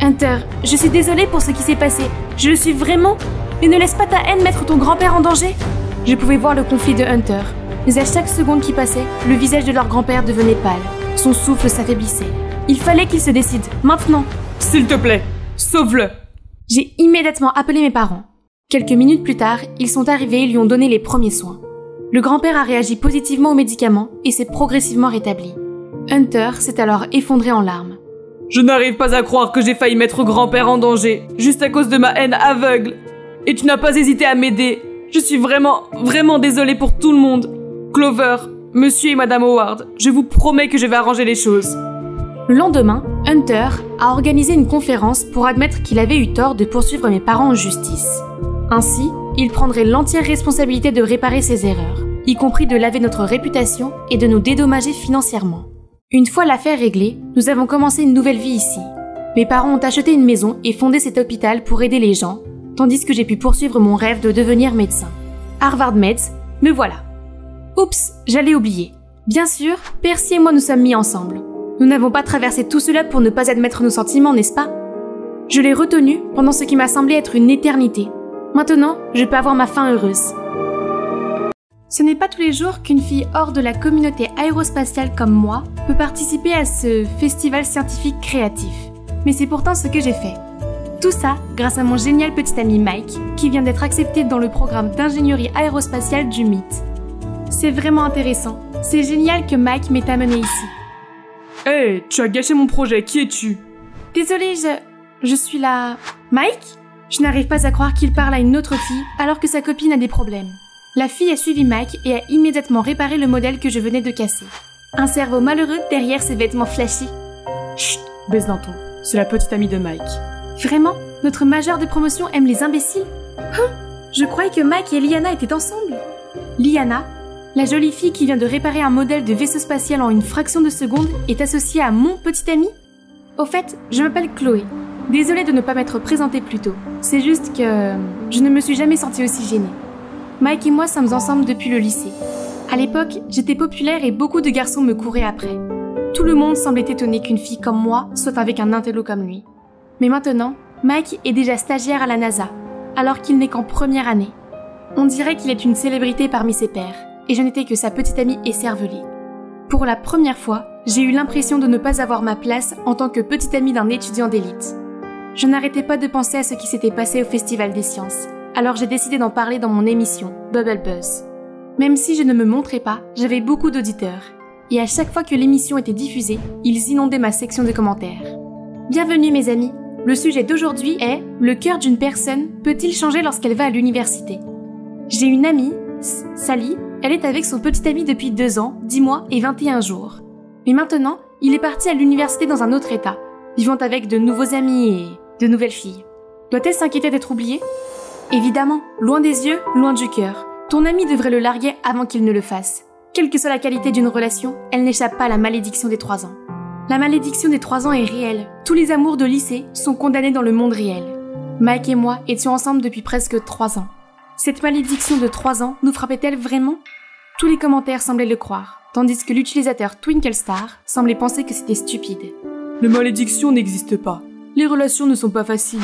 Hunter, je suis désolée pour ce qui s'est passé. Je le suis vraiment. Mais ne laisse pas ta haine mettre ton grand-père en danger. Je pouvais voir le conflit de Hunter, mais à chaque seconde qui passait, le visage de leur grand-père devenait pâle. Son souffle s'affaiblissait. Il fallait qu'il se décide, maintenant. S'il te plaît, sauve-le! J'ai immédiatement appelé mes parents. Quelques minutes plus tard, ils sont arrivés et lui ont donné les premiers soins. Le grand-père a réagi positivement aux médicaments et s'est progressivement rétabli. Hunter s'est alors effondré en larmes. Je n'arrive pas à croire que j'ai failli mettre grand-père en danger, juste à cause de ma haine aveugle. Et tu n'as pas hésité à m'aider. Je suis vraiment désolée pour tout le monde. Clover, monsieur et madame Howard, je vous promets que je vais arranger les choses. Le lendemain, Hunter a organisé une conférence pour admettre qu'il avait eu tort de poursuivre mes parents en justice. Ainsi, il prendrait l'entière responsabilité de réparer ses erreurs, y compris de laver notre réputation et de nous dédommager financièrement. Une fois l'affaire réglée, nous avons commencé une nouvelle vie ici. Mes parents ont acheté une maison et fondé cet hôpital pour aider les gens, tandis que j'ai pu poursuivre mon rêve de devenir médecin. Harvard Meds, me voilà. Oups, j'allais oublier. Bien sûr, Percy et moi nous sommes mis ensemble. Nous n'avons pas traversé tout cela pour ne pas admettre nos sentiments, n'est-ce pas? Je l'ai retenu pendant ce qui m'a semblé être une éternité. Maintenant, je peux avoir ma fin heureuse. Ce n'est pas tous les jours qu'une fille hors de la communauté aérospatiale comme moi peut participer à ce festival scientifique créatif. Mais c'est pourtant ce que j'ai fait. Tout ça grâce à mon génial petit ami Mike, qui vient d'être accepté dans le programme d'ingénierie aérospatiale du MIT. C'est vraiment intéressant. C'est génial que Mike m'ait amené ici. Hey, tu as gâché mon projet, qui es-tu? Désolée, je suis là... Mike? Je n'arrive pas à croire qu'il parle à une autre fille alors que sa copine a des problèmes. La fille a suivi Mike et a immédiatement réparé le modèle que je venais de casser. Un cerveau malheureux derrière ses vêtements flashy. Chut, baisse d'un ton. C'est la petite amie de Mike. Vraiment? Notre major de promotion aime les imbéciles? Je croyais que Mike et Liana étaient ensemble. Liana, la jolie fille qui vient de réparer un modèle de vaisseau spatial en une fraction de seconde, est associée à mon petit ami? Au fait, je m'appelle Chloé. Désolée de ne pas m'être présentée plus tôt. C'est juste que je ne me suis jamais sentie aussi gênée. Mike et moi sommes ensemble depuis le lycée. À l'époque, j'étais populaire et beaucoup de garçons me couraient après. Tout le monde semblait étonné qu'une fille comme moi soit avec un intello comme lui. Mais maintenant, Mike est déjà stagiaire à la NASA, alors qu'il n'est qu'en première année. On dirait qu'il est une célébrité parmi ses pairs, et je n'étais que sa petite amie écervelée. Pour la première fois, j'ai eu l'impression de ne pas avoir ma place en tant que petite amie d'un étudiant d'élite. Je n'arrêtais pas de penser à ce qui s'était passé au Festival des Sciences, alors j'ai décidé d'en parler dans mon émission, Bubble Buzz. Même si je ne me montrais pas, j'avais beaucoup d'auditeurs, et à chaque fois que l'émission était diffusée, ils inondaient ma section de commentaires. Bienvenue mes amis, le sujet d'aujourd'hui est « Le cœur d'une personne peut-il changer lorsqu'elle va à l'université ?» J'ai une amie, Sally, elle est avec son petit ami depuis 2 ans, 10 mois et 21 jours. Mais maintenant, il est parti à l'université dans un autre état, vivant avec de nouveaux amis et de nouvelles filles. Doit-elle s'inquiéter d'être oubliée? Évidemment, loin des yeux, loin du cœur. Ton ami devrait le larguer avant qu'il ne le fasse. Quelle que soit la qualité d'une relation, elle n'échappe pas à la malédiction des 3 ans. La malédiction des 3 ans est réelle. Tous les amours de lycée sont condamnés dans le monde réel. Mike et moi étions ensemble depuis presque 3 ans. Cette malédiction de 3 ans nous frappait-elle vraiment? Tous les commentaires semblaient le croire, tandis que l'utilisateur TwinkleStar semblait penser que c'était stupide. Les malédictions n'existent pas. Les relations ne sont pas faciles.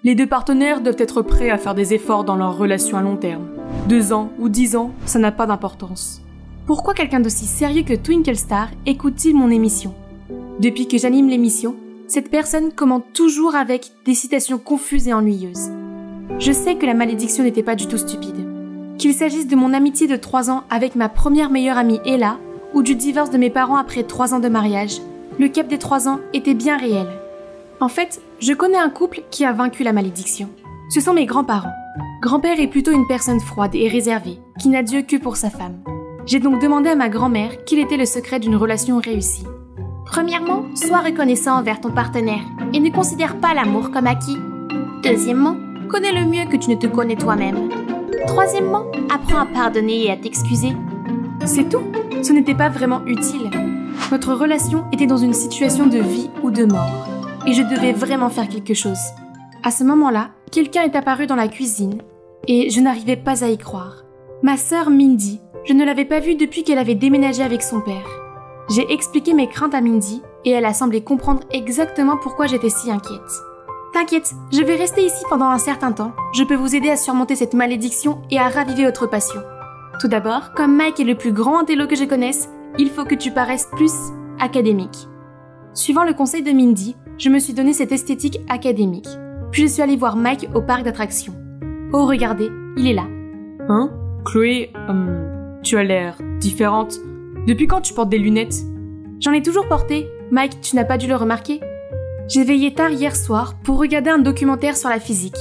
Les 2 partenaires doivent être prêts à faire des efforts dans leur relation à long terme. 2 ans ou 10 ans, ça n'a pas d'importance. Pourquoi quelqu'un d'aussi sérieux que TwinkleStar écoute-t-il mon émission? Depuis que j'anime l'émission, cette personne commente toujours avec des citations confuses et ennuyeuses. Je sais que la malédiction n'était pas du tout stupide. Qu'il s'agisse de mon amitié de 3 ans avec ma première meilleure amie Ella, ou du divorce de mes parents après 3 ans de mariage, le cap des 3 ans était bien réel. En fait, je connais un couple qui a vaincu la malédiction. Ce sont mes grands-parents. Grand-père est plutôt une personne froide et réservée, qui n'a Dieu que pour sa femme. J'ai donc demandé à ma grand-mère quel était le secret d'une relation réussie. Premièrement, sois reconnaissant envers ton partenaire et ne considère pas l'amour comme acquis. Deuxièmement, Connais le mieux que tu ne te connais toi-même. Troisièmement, apprends à pardonner et à t'excuser. C'est tout. Ce n'était pas vraiment utile. Notre relation était dans une situation de vie ou de mort. Et je devais vraiment faire quelque chose. À ce moment-là, quelqu'un est apparu dans la cuisine et je n'arrivais pas à y croire. Ma sœur Mindy, je ne l'avais pas vue depuis qu'elle avait déménagé avec son père. J'ai expliqué mes craintes à Mindy et elle a semblé comprendre exactement pourquoi j'étais si inquiète. T'inquiète, je vais rester ici pendant un certain temps. Je peux vous aider à surmonter cette malédiction et à raviver votre passion. Tout d'abord, comme Mike est le plus grand intello que je connaisse, il faut que tu paraisses plus académique. Suivant le conseil de Mindy, je me suis donné cette esthétique académique. Puis je suis allée voir Mike au parc d'attractions. Oh, regardez, il est là. Hein? Chloé, tu as l'air différente. Depuis quand tu portes des lunettes? J'en ai toujours porté. Mike, tu n'as pas dû le remarquer? J'ai veillé tard hier soir pour regarder un documentaire sur la physique.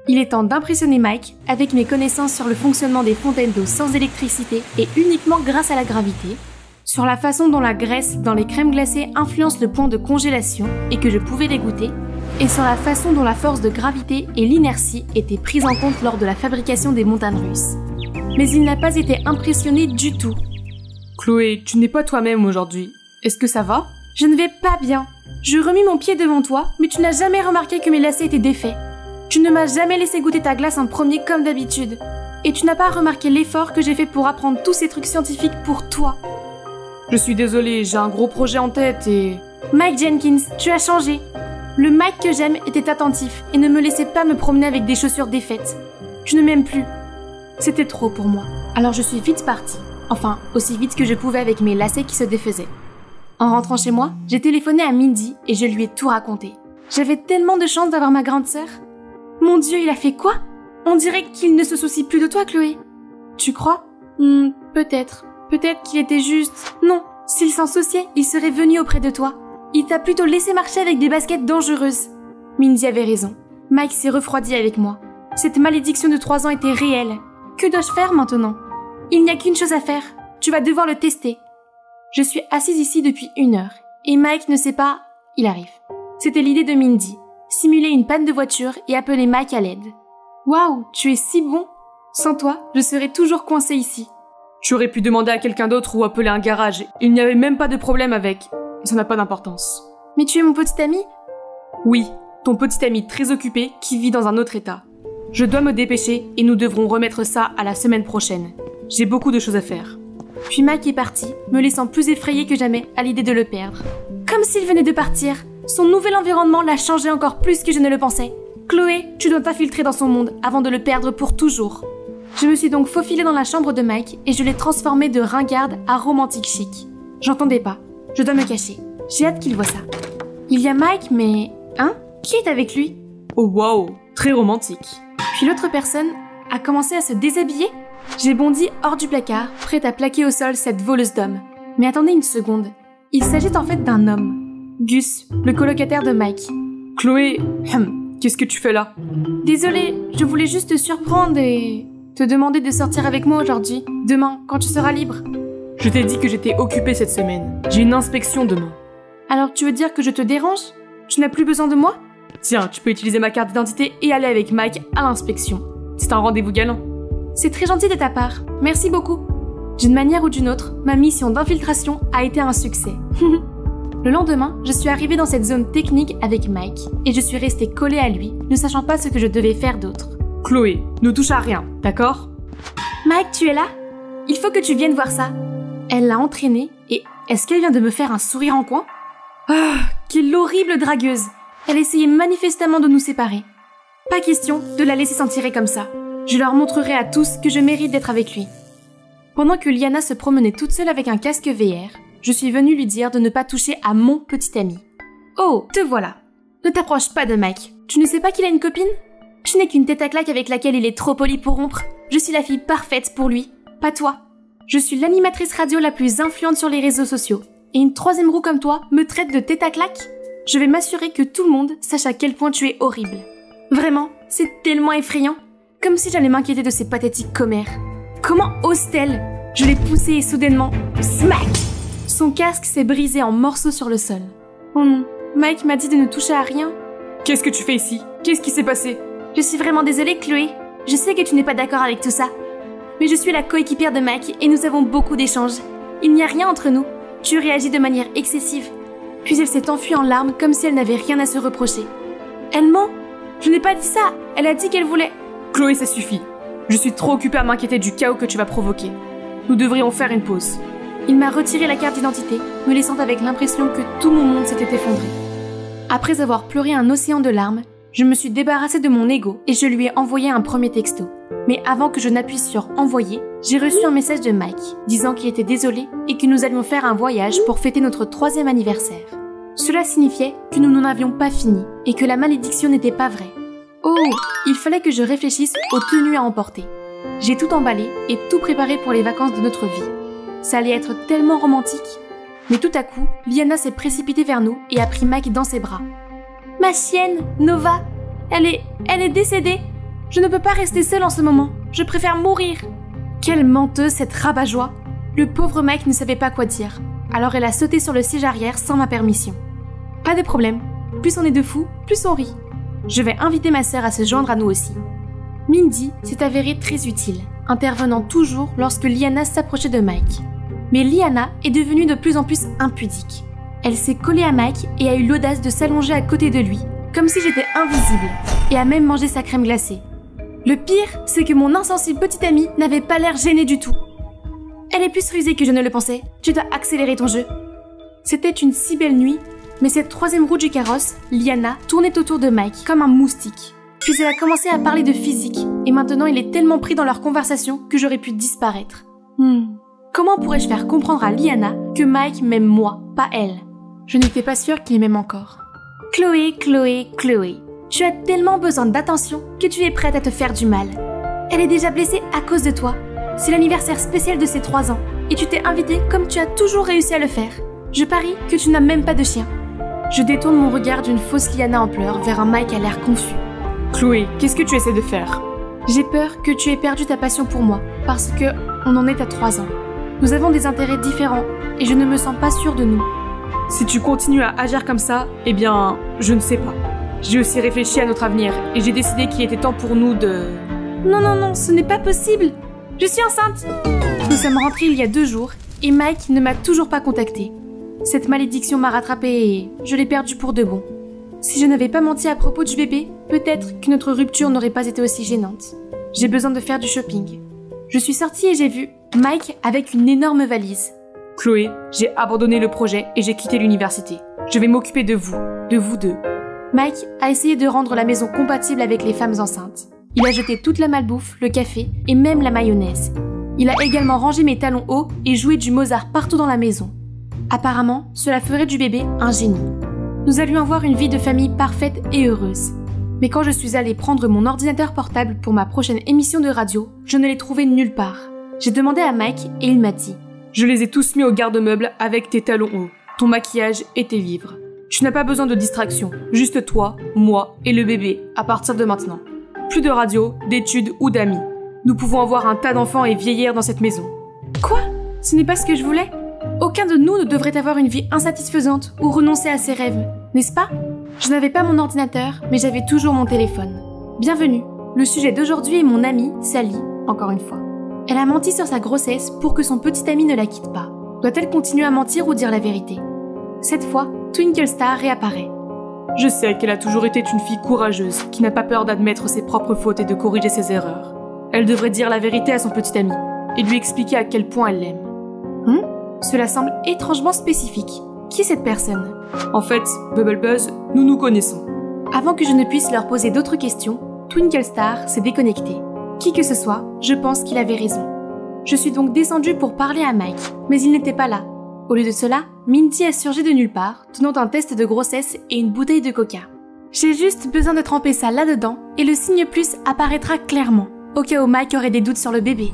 Il est temps d'impressionner Mike avec mes connaissances sur le fonctionnement des fontaines d'eau sans électricité et uniquement grâce à la gravité, sur la façon dont la graisse dans les crèmes glacées influence le point de congélation et que je pouvais les goûter, et sur la façon dont la force de gravité et l'inertie étaient prises en compte lors de la fabrication des montagnes russes. Mais il n'a pas été impressionné du tout. Chloé, tu n'es pas toi-même aujourd'hui. Est-ce que ça va? Je ne vais pas bien. Je remis mon pied devant toi, mais tu n'as jamais remarqué que mes lacets étaient défaits. Tu ne m'as jamais laissé goûter ta glace en premier comme d'habitude. Et tu n'as pas remarqué l'effort que j'ai fait pour apprendre tous ces trucs scientifiques pour toi. Je suis désolée, j'ai un gros projet en tête et... Mike Jenkins, tu as changé. Le Mike que j'aime était attentif et ne me laissait pas me promener avec des chaussures défaites. Tu ne m'aimes plus. C'était trop pour moi. Alors je suis vite partie. Enfin, aussi vite que je pouvais avec mes lacets qui se défaisaient. En rentrant chez moi, j'ai téléphoné à Mindy et je lui ai tout raconté. J'avais tellement de chance d'avoir ma grande sœur. Mon Dieu, il a fait quoi? On dirait qu'il ne se soucie plus de toi, Chloé. Tu crois? Peut-être. Peut-être qu'il était juste... Non, s'il s'en souciait, il serait venu auprès de toi. Il t'a plutôt laissé marcher avec des baskets dangereuses. Mindy avait raison. Mike s'est refroidi avec moi. Cette malédiction de 3 ans était réelle. Que dois-je faire maintenant? Il n'y a qu'une chose à faire. Tu vas devoir le tester. Je suis assise ici depuis 1 heure. Et Mike ne sait pas... Il arrive. C'était l'idée de Mindy. Simuler une panne de voiture et appeler Mike à l'aide. Waouh, tu es si bon! Sans toi, je serais toujours coincée ici. Tu aurais pu demander à quelqu'un d'autre ou appeler un garage. Il n'y avait même pas de problème avec. Ça n'a pas d'importance. Mais tu es mon petit ami? Oui, ton petit ami très occupé qui vit dans un autre état. Je dois me dépêcher et nous devrons remettre ça à la semaine prochaine. J'ai beaucoup de choses à faire. Puis Mike est parti, me laissant plus effrayée que jamais à l'idée de le perdre. Comme s'il venait de partir. Son nouvel environnement l'a changé encore plus que je ne le pensais. Chloé, tu dois t'infiltrer dans son monde avant de le perdre pour toujours. Je me suis donc faufilée dans la chambre de Mike et je l'ai transformé de ringarde à romantique chic. J'entendais pas. Je dois me cacher. J'ai hâte qu'il voie ça. Il y a Mike, mais... Hein? Qui est avec lui? Oh wow, très romantique. Puis l'autre personne a commencé à se déshabiller. J'ai bondi hors du placard, prête à plaquer au sol cette voleuse d'hommes. Mais attendez une seconde. Il s'agit en fait d'un homme. Gus, le colocataire de Mike. Chloé, qu'est-ce que tu fais là? Désolée, je voulais juste te surprendre et... te demander de sortir avec moi aujourd'hui, demain, quand tu seras libre. Je t'ai dit que j'étais occupée cette semaine. J'ai une inspection demain. Alors tu veux dire que je te dérange? Tu n'as plus besoin de moi? Tiens, tu peux utiliser ma carte d'identité et aller avec Mike à l'inspection. C'est un rendez-vous galant. C'est très gentil de ta part. Merci beaucoup. D'une manière ou d'une autre, ma mission d'infiltration a été un succès. Le lendemain, je suis arrivée dans cette zone technique avec Mike et je suis restée collée à lui, ne sachant pas ce que je devais faire d'autre. Chloé, ne touche à rien, d'accord? Mike, tu es là? Il faut que tu viennes voir ça. Elle l'a entraînée et est-ce qu'elle vient de me faire un sourire en coin? Ah, quelle horrible dragueuse! Elle essayait manifestement de nous séparer. Pas question de la laisser s'en tirer comme ça. Je leur montrerai à tous que je mérite d'être avec lui. Pendant que Liana se promenait toute seule avec un casque VR, je suis venue lui dire de ne pas toucher à mon petit ami. Oh, te voilà. Ne t'approche pas de Mike. Tu ne sais pas qu'il a une copine? Je n'ai qu'une tête à claque avec laquelle il est trop poli pour rompre. Je suis la fille parfaite pour lui, pas toi. Je suis l'animatrice radio la plus influente sur les réseaux sociaux. Et une 3e roue comme toi me traite de tête à claque? Je vais m'assurer que tout le monde sache à quel point tu es horrible. Vraiment, c'est tellement effrayant. Comme si j'allais m'inquiéter de ces pathétiques commères. Comment ose-t-elle? Je l'ai poussée et soudainement... Smack! Son casque s'est brisé en morceaux sur le sol. Oh non, Mike m'a dit de ne toucher à rien. Qu'est-ce que tu fais ici? Qu'est-ce qui s'est passé? Je suis vraiment désolée, Chloé. Je sais que tu n'es pas d'accord avec tout ça. Mais je suis la coéquipière de Mike et nous avons beaucoup d'échanges. Il n'y a rien entre nous. Tu réagis de manière excessive. Puis elle s'est enfuie en larmes comme si elle n'avait rien à se reprocher. Elle ment. Je n'ai pas dit ça. Elle a dit qu'elle voulait... Chloé, ça suffit. Je suis trop occupée à m'inquiéter du chaos que tu vas provoquer. Nous devrions faire une pause. Il m'a retiré la carte d'identité, me laissant avec l'impression que tout mon monde s'était effondré. Après avoir pleuré un océan de larmes, je me suis débarrassée de mon ego et je lui ai envoyé un premier texto. Mais avant que je n'appuie sur « Envoyer », j'ai reçu un message de Mike, disant qu'il était désolé et que nous allions faire un voyage pour fêter notre 3e anniversaire. Cela signifiait que nous n'en avions pas fini et que la malédiction n'était pas vraie. Oh, il fallait que je réfléchisse aux tenues à emporter. J'ai tout emballé et tout préparé pour les vacances de notre vie. Ça allait être tellement romantique. Mais tout à coup, Liana s'est précipitée vers nous et a pris Mike dans ses bras. « Ma chienne, Nova, elle est décédée. Je ne peux pas rester seule en ce moment. Je préfère mourir. » Quelle menteuse, cette rabat-joie. Le pauvre Mike ne savait pas quoi dire. Alors elle a sauté sur le siège arrière sans ma permission. Pas de problème. Plus on est de fous, plus on rit. Je vais inviter ma sœur à se joindre à nous aussi. Mindy s'est avérée très utile, intervenant toujours lorsque Liana s'approchait de Mike. Mais Liana est devenue de plus en plus impudique. Elle s'est collée à Mike et a eu l'audace de s'allonger à côté de lui, comme si j'étais invisible, et a même mangé sa crème glacée. Le pire, c'est que mon insensible petite amie n'avait pas l'air gênée du tout. Elle est plus rusée que je ne le pensais. Tu dois accélérer ton jeu. C'était une si belle nuit, mais cette 3e roue du carrosse, Liana, tournait autour de Mike comme un moustique. Puis elle a commencé à parler de physique, et maintenant il est tellement pris dans leur conversation que j'aurais pu disparaître. Comment pourrais-je faire comprendre à Liana que Mike m'aime moi, pas elle? Je n'étais pas sûre qu'il m'aime encore. Chloé, Chloé, Chloé, tu as tellement besoin d'attention que tu es prête à te faire du mal. Elle est déjà blessée à cause de toi. C'est l'anniversaire spécial de ses 3 ans, et tu t'es invitée comme tu as toujours réussi à le faire. Je parie que tu n'as même pas de chien. Je détourne mon regard d'une fausse Liana en pleurs vers un Mike à l'air confus. Chloé, qu'est-ce que tu essaies de faire? J'ai peur que tu aies perdu ta passion pour moi, parce que on en est à 3 ans. Nous avons des intérêts différents, et je ne me sens pas sûre de nous. Si tu continues à agir comme ça, eh bien, je ne sais pas. J'ai aussi réfléchi à notre avenir, et j'ai décidé qu'il était temps pour nous de... Non, ce n'est pas possible. Je suis enceinte. Nous sommes rentrés il y a 2 jours, et Mike ne m'a toujours pas contactée. Cette malédiction m'a rattrapée et je l'ai perdue pour de bon. Si je n'avais pas menti à propos du bébé, peut-être que notre rupture n'aurait pas été aussi gênante. J'ai besoin de faire du shopping. Je suis sortie et j'ai vu Mike avec une énorme valise. Chloé, j'ai abandonné le projet et j'ai quitté l'université. Je vais m'occuper de vous deux. Mike a essayé de rendre la maison compatible avec les femmes enceintes. Il a jeté toute la malbouffe, le café et même la mayonnaise. Il a également rangé mes talons hauts et joué du Mozart partout dans la maison. Apparemment, cela ferait du bébé un génie. Nous allions avoir une vie de famille parfaite et heureuse. Mais quand je suis allée prendre mon ordinateur portable pour ma prochaine émission de radio, je ne l'ai trouvé nulle part. J'ai demandé à Mike et il m'a dit « Je les ai tous mis au garde-meuble avec tes talons hauts, ton maquillage et tes livres. Tu n'as pas besoin de distraction, juste toi, moi et le bébé à partir de maintenant. Plus de radio, d'études ou d'amis. Nous pouvons avoir un tas d'enfants et vieillir dans cette maison. » Quoi? Ce n'est pas ce que je voulais? Aucun de nous ne devrait avoir une vie insatisfaisante ou renoncer à ses rêves, n'est-ce pas? Je n'avais pas mon ordinateur, mais j'avais toujours mon téléphone. Bienvenue. Le sujet d'aujourd'hui est mon amie, Sally, encore une fois. Elle a menti sur sa grossesse pour que son petit ami ne la quitte pas. Doit-elle continuer à mentir ou dire la vérité? Cette fois, Twinkle Star réapparaît. Je sais qu'elle a toujours été une fille courageuse, qui n'a pas peur d'admettre ses propres fautes et de corriger ses erreurs. Elle devrait dire la vérité à son petit ami, et lui expliquer à quel point elle l'aime. Cela semble étrangement spécifique. Qui est cette personne? En fait, Bubble Buzz, nous nous connaissons. Avant que je ne puisse leur poser d'autres questions, Twinkle Star s'est déconnecté. Qui que ce soit, je pense qu'il avait raison. Je suis donc descendue pour parler à Mike, mais il n'était pas là. Au lieu de cela, Mindy a surgi de nulle part, tenant un test de grossesse et une bouteille de coca. J'ai juste besoin de tremper ça là-dedans, et le signe plus apparaîtra clairement, au cas où Mike aurait des doutes sur le bébé.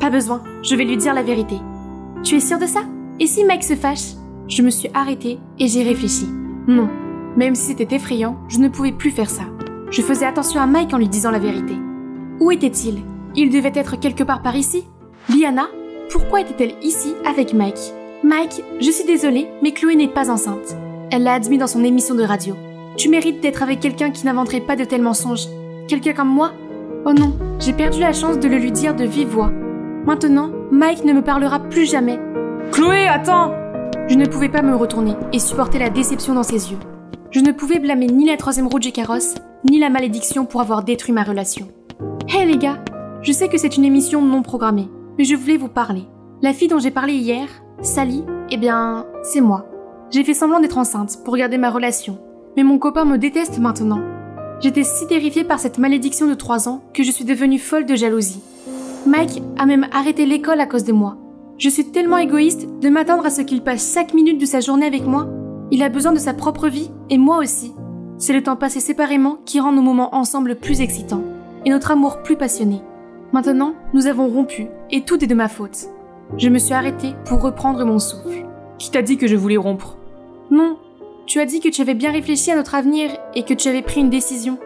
Pas besoin, je vais lui dire la vérité. Tu es sûre de ça? Et si Mike se fâche? Je me suis arrêtée et j'ai réfléchi. Non, même si c'était effrayant, je ne pouvais plus faire ça. Je faisais attention à Mike en lui disant la vérité. Où était-il? Il devait être quelque part par ici. Liana, pourquoi était-elle ici avec Mike? Mike, je suis désolée, mais Chloé n'est pas enceinte. Elle l'a admis dans son émission de radio. Tu mérites d'être avec quelqu'un qui n'inventerait pas de tels mensonges. Quelqu'un comme moi? Oh non, j'ai perdu la chance de le lui dire de vive voix. Maintenant, Mike ne me parlera plus jamais. Chloé, attends! Je ne pouvais pas me retourner et supporter la déception dans ses yeux. Je ne pouvais blâmer ni la troisième roue du carrosse, ni la malédiction pour avoir détruit ma relation. Hey les gars, je sais que c'est une émission non programmée, mais je voulais vous parler. La fille dont j'ai parlé hier, Sally, eh bien, c'est moi. J'ai fait semblant d'être enceinte pour garder ma relation, mais mon copain me déteste maintenant. J'étais si terrifiée par cette malédiction de 3 ans que je suis devenue folle de jalousie. Mike a même arrêté l'école à cause de moi. Je suis tellement égoïste de m'attendre à ce qu'il passe chaque minute de sa journée avec moi. Il a besoin de sa propre vie, et moi aussi. C'est le temps passé séparément qui rend nos moments ensemble plus excitants, et notre amour plus passionné. Maintenant, nous avons rompu, et tout est de ma faute. Je me suis arrêtée pour reprendre mon souffle. Qui t'a dit que je voulais rompre? Non, tu as dit que tu avais bien réfléchi à notre avenir et que tu avais pris une décision.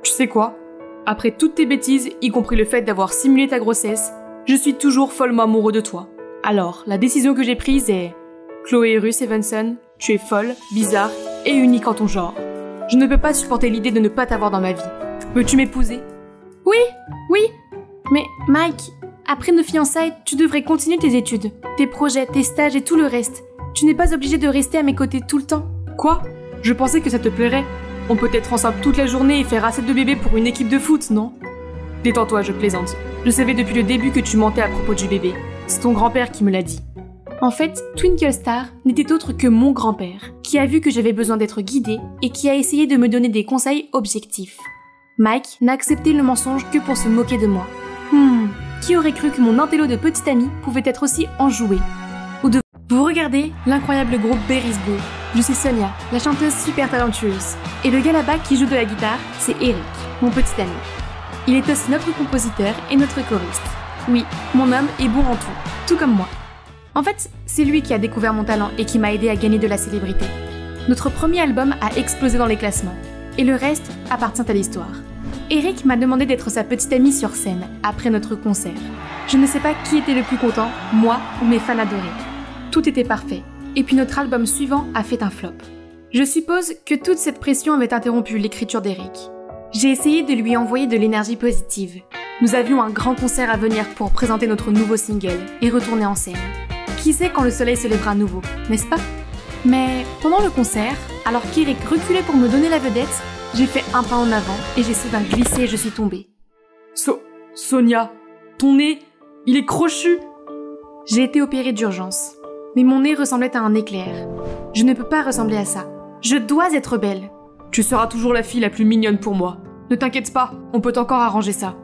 Tu sais quoi? Après toutes tes bêtises, y compris le fait d'avoir simulé ta grossesse, je suis toujours follement amoureux de toi. Alors, la décision que j'ai prise est... Chloé Ruth Evanson, tu es folle, bizarre et unique en ton genre. Je ne peux pas supporter l'idée de ne pas t'avoir dans ma vie. Veux-tu m'épouser? Oui, oui. Mais Mike, après nos fiançailles, tu devrais continuer tes études, tes projets, tes stages et tout le reste. Tu n'es pas obligé de rester à mes côtés tout le temps. Quoi? Je pensais que ça te plairait. On peut être ensemble toute la journée et faire assez de bébés pour une équipe de foot, non? Détends-toi, je plaisante. Je savais depuis le début que tu mentais à propos du bébé. C'est ton grand-père qui me l'a dit. En fait, Twinkle Star n'était autre que mon grand-père, qui a vu que j'avais besoin d'être guidée et qui a essayé de me donner des conseils objectifs. Mike n'a accepté le mensonge que pour se moquer de moi. Qui aurait cru que mon intello de petite amie pouvait être aussi enjoué? Vous regardez l'incroyable groupe Berry's Blue. Je suis Sonia, la chanteuse super talentueuse. Et le gars là-bas qui joue de la guitare, c'est Eric, mon petit ami. Il est aussi notre compositeur et notre choriste. Oui, mon homme est bon en tout comme moi. En fait, c'est lui qui a découvert mon talent et qui m'a aidé à gagner de la célébrité. Notre premier album a explosé dans les classements. Et le reste appartient à l'histoire. Eric m'a demandé d'être sa petite amie sur scène, après notre concert. Je ne sais pas qui était le plus content, moi ou mes fans adorés. Tout était parfait. Et puis notre album suivant a fait un flop. Je suppose que toute cette pression avait interrompu l'écriture d'Eric. J'ai essayé de lui envoyer de l'énergie positive. Nous avions un grand concert à venir pour présenter notre nouveau single et retourner en scène. Qui sait quand le soleil se lèvera à nouveau, n'est-ce pas? Mais pendant le concert, alors qu'Eric reculait pour me donner la vedette, j'ai fait un pas en avant et j'ai soudain glissé et je suis tombée. Sonia, ton nez, il est crochu. J'ai été opérée d'urgence. Mais mon nez ressemblait à un éclair. Je ne peux pas ressembler à ça. Je dois être belle. Tu seras toujours la fille la plus mignonne pour moi. Ne t'inquiète pas, on peut encore arranger ça.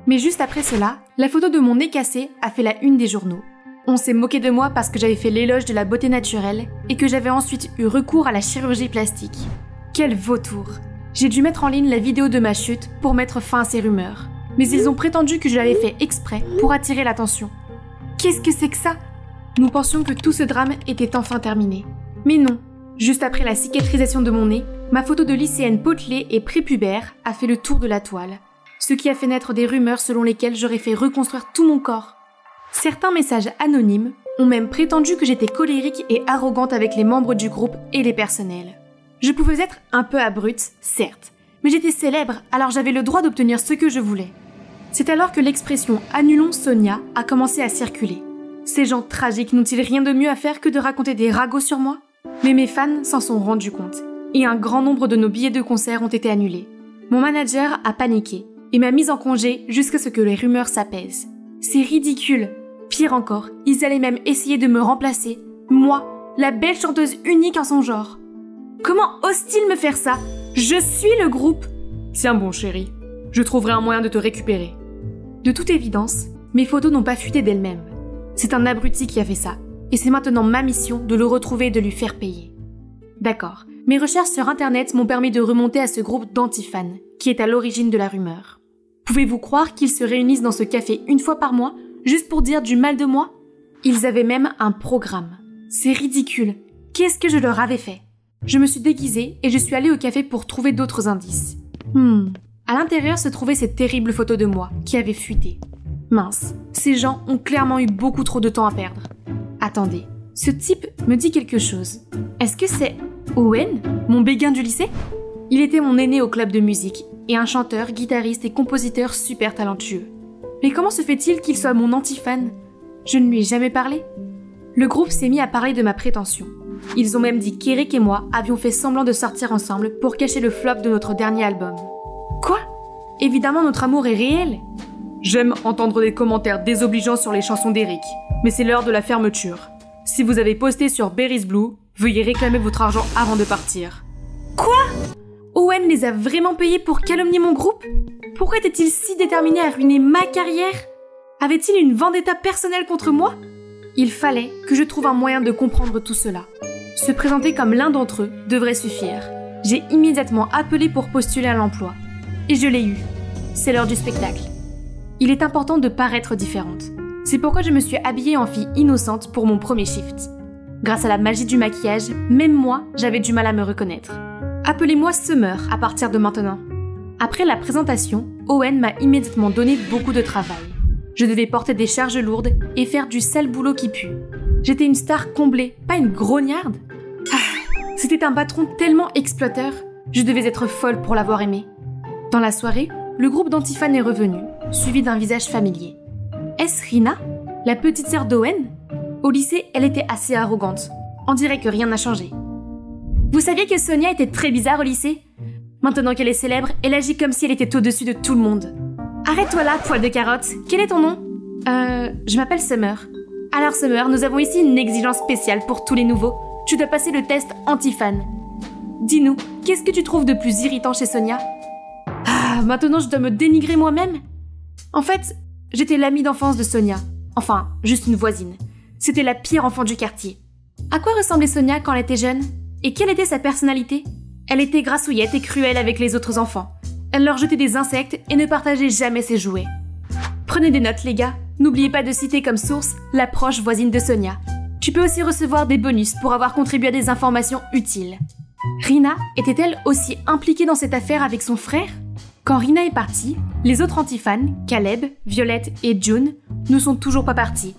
Mais juste après cela, la photo de mon nez cassé a fait la une des journaux. On s'est moqué de moi parce que j'avais fait l'éloge de la beauté naturelle et que j'avais ensuite eu recours à la chirurgie plastique. Quel vautour! J'ai dû mettre en ligne la vidéo de ma chute pour mettre fin à ces rumeurs. Mais ils ont prétendu que je l'avais fait exprès pour attirer l'attention. Qu'est-ce que c'est que ça? Nous pensions que tout ce drame était enfin terminé. Mais non, juste après la cicatrisation de mon nez, ma photo de lycéenne potelée et prépubère a fait le tour de la toile, ce qui a fait naître des rumeurs selon lesquelles j'aurais fait reconstruire tout mon corps. Certains messages anonymes ont même prétendu que j'étais colérique et arrogante avec les membres du groupe et les personnels. Je pouvais être un peu abrupte, certes, mais j'étais célèbre, alors j'avais le droit d'obtenir ce que je voulais. C'est alors que l'expression « Annulons Sonia » a commencé à circuler. Ces gens tragiques n'ont-ils rien de mieux à faire que de raconter des ragots sur moi? Mais mes fans s'en sont rendus compte, et un grand nombre de nos billets de concert ont été annulés. Mon manager a paniqué, et m'a mise en congé jusqu'à ce que les rumeurs s'apaisent. C'est ridicule. Pire encore, ils allaient même essayer de me remplacer, moi, la belle chanteuse unique en son genre. Comment ose-t-il me faire ça? Je suis le groupe! Tiens bon chérie, je trouverai un moyen de te récupérer. De toute évidence, mes photos n'ont pas fuité d'elles-mêmes. C'est un abruti qui a fait ça, et c'est maintenant ma mission de le retrouver et de lui faire payer. D'accord, mes recherches sur internet m'ont permis de remonter à ce groupe d'antifans, qui est à l'origine de la rumeur. Pouvez-vous croire qu'ils se réunissent dans ce café une fois par mois, juste pour dire du mal de moi? Ils avaient même un programme. C'est ridicule. Qu'est-ce que je leur avais fait? Je me suis déguisée et je suis allée au café pour trouver d'autres indices. À l'intérieur se trouvait cette terrible photo de moi, qui avait fuité. Mince, ces gens ont clairement eu beaucoup trop de temps à perdre. Attendez, ce type me dit quelque chose. Est-ce que c'est Owen, mon béguin du lycée? Il était mon aîné au club de musique, et un chanteur, guitariste et compositeur super talentueux. Mais comment se fait-il qu'il soit mon anti-fan? Je ne lui ai jamais parlé. Le groupe s'est mis à parler de ma prétention. Ils ont même dit qu'Eric et moi avions fait semblant de sortir ensemble pour cacher le flop de notre dernier album. Quoi? Évidemment, notre amour est réel. J'aime entendre des commentaires désobligeants sur les chansons d'Eric, mais c'est l'heure de la fermeture. Si vous avez posté sur Berry's Blue, veuillez réclamer votre argent avant de partir. Quoi? Owen les a vraiment payés pour calomnier mon groupe? Pourquoi était-il si déterminé à ruiner ma carrière? Avait-il une vendetta personnelle contre moi? Il fallait que je trouve un moyen de comprendre tout cela. Se présenter comme l'un d'entre eux devrait suffire. J'ai immédiatement appelé pour postuler à l'emploi. Et je l'ai eu. C'est l'heure du spectacle. Il est important de paraître différente. C'est pourquoi je me suis habillée en fille innocente pour mon premier shift. Grâce à la magie du maquillage, même moi, j'avais du mal à me reconnaître. Appelez-moi Summer à partir de maintenant. Après la présentation, Owen m'a immédiatement donné beaucoup de travail. Je devais porter des charges lourdes et faire du sale boulot qui pue. J'étais une star comblée, pas une grognarde. C'était un patron tellement exploiteur, je devais être folle pour l'avoir aimé. Dans la soirée, le groupe d'antifans est revenu, suivi d'un visage familier. Est-ce Rina, la petite sœur d'Owen? Au lycée, elle était assez arrogante. On dirait que rien n'a changé. Vous saviez que Sonia était très bizarre au lycée? Maintenant qu'elle est célèbre, elle agit comme si elle était au-dessus de tout le monde. Arrête-toi là, poil de carotte. Quel est ton nom? Je m'appelle Summer. Alors Summer, nous avons ici une exigence spéciale pour tous les nouveaux. Tu dois passer le test anti-fan. Dis-nous, qu'est-ce que tu trouves de plus irritant chez Sonia? Maintenant je dois me dénigrer moi-même? En fait, j'étais l'amie d'enfance de Sonia. Enfin, juste une voisine. C'était la pire enfant du quartier. À quoi ressemblait Sonia quand elle était jeune? Et quelle était sa personnalité? Elle était grassouillette et cruelle avec les autres enfants. Elle leur jetait des insectes et ne partageait jamais ses jouets. Prenez des notes les gars. N'oubliez pas de citer comme source la proche voisine de Sonia. Tu peux aussi recevoir des bonus pour avoir contribué à des informations utiles. Rina était-elle aussi impliquée dans cette affaire avec son frère? Quand Rina est partie, les autres antifans, Caleb, Violette et June, ne sont toujours pas partis.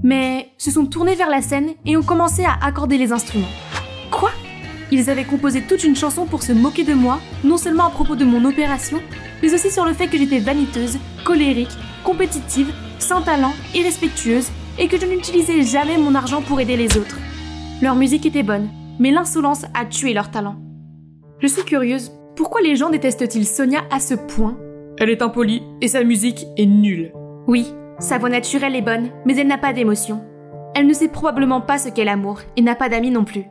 Mais se sont tournés vers la scène et ont commencé à accorder les instruments. Quoi? Ils avaient composé toute une chanson pour se moquer de moi, non seulement à propos de mon opération, mais aussi sur le fait que j'étais vaniteuse, colérique, compétitive, sans talent, irrespectueuse, et que je n'utilisais jamais mon argent pour aider les autres. Leur musique était bonne, mais l'insolence a tué leur talent. Je suis curieuse, pourquoi les gens détestent-ils Sonia à ce point? Elle est impolie et sa musique est nulle. Oui, sa voix naturelle est bonne, mais elle n'a pas d'émotion. Elle ne sait probablement pas ce qu'est l'amour, et n'a pas d'amis non plus.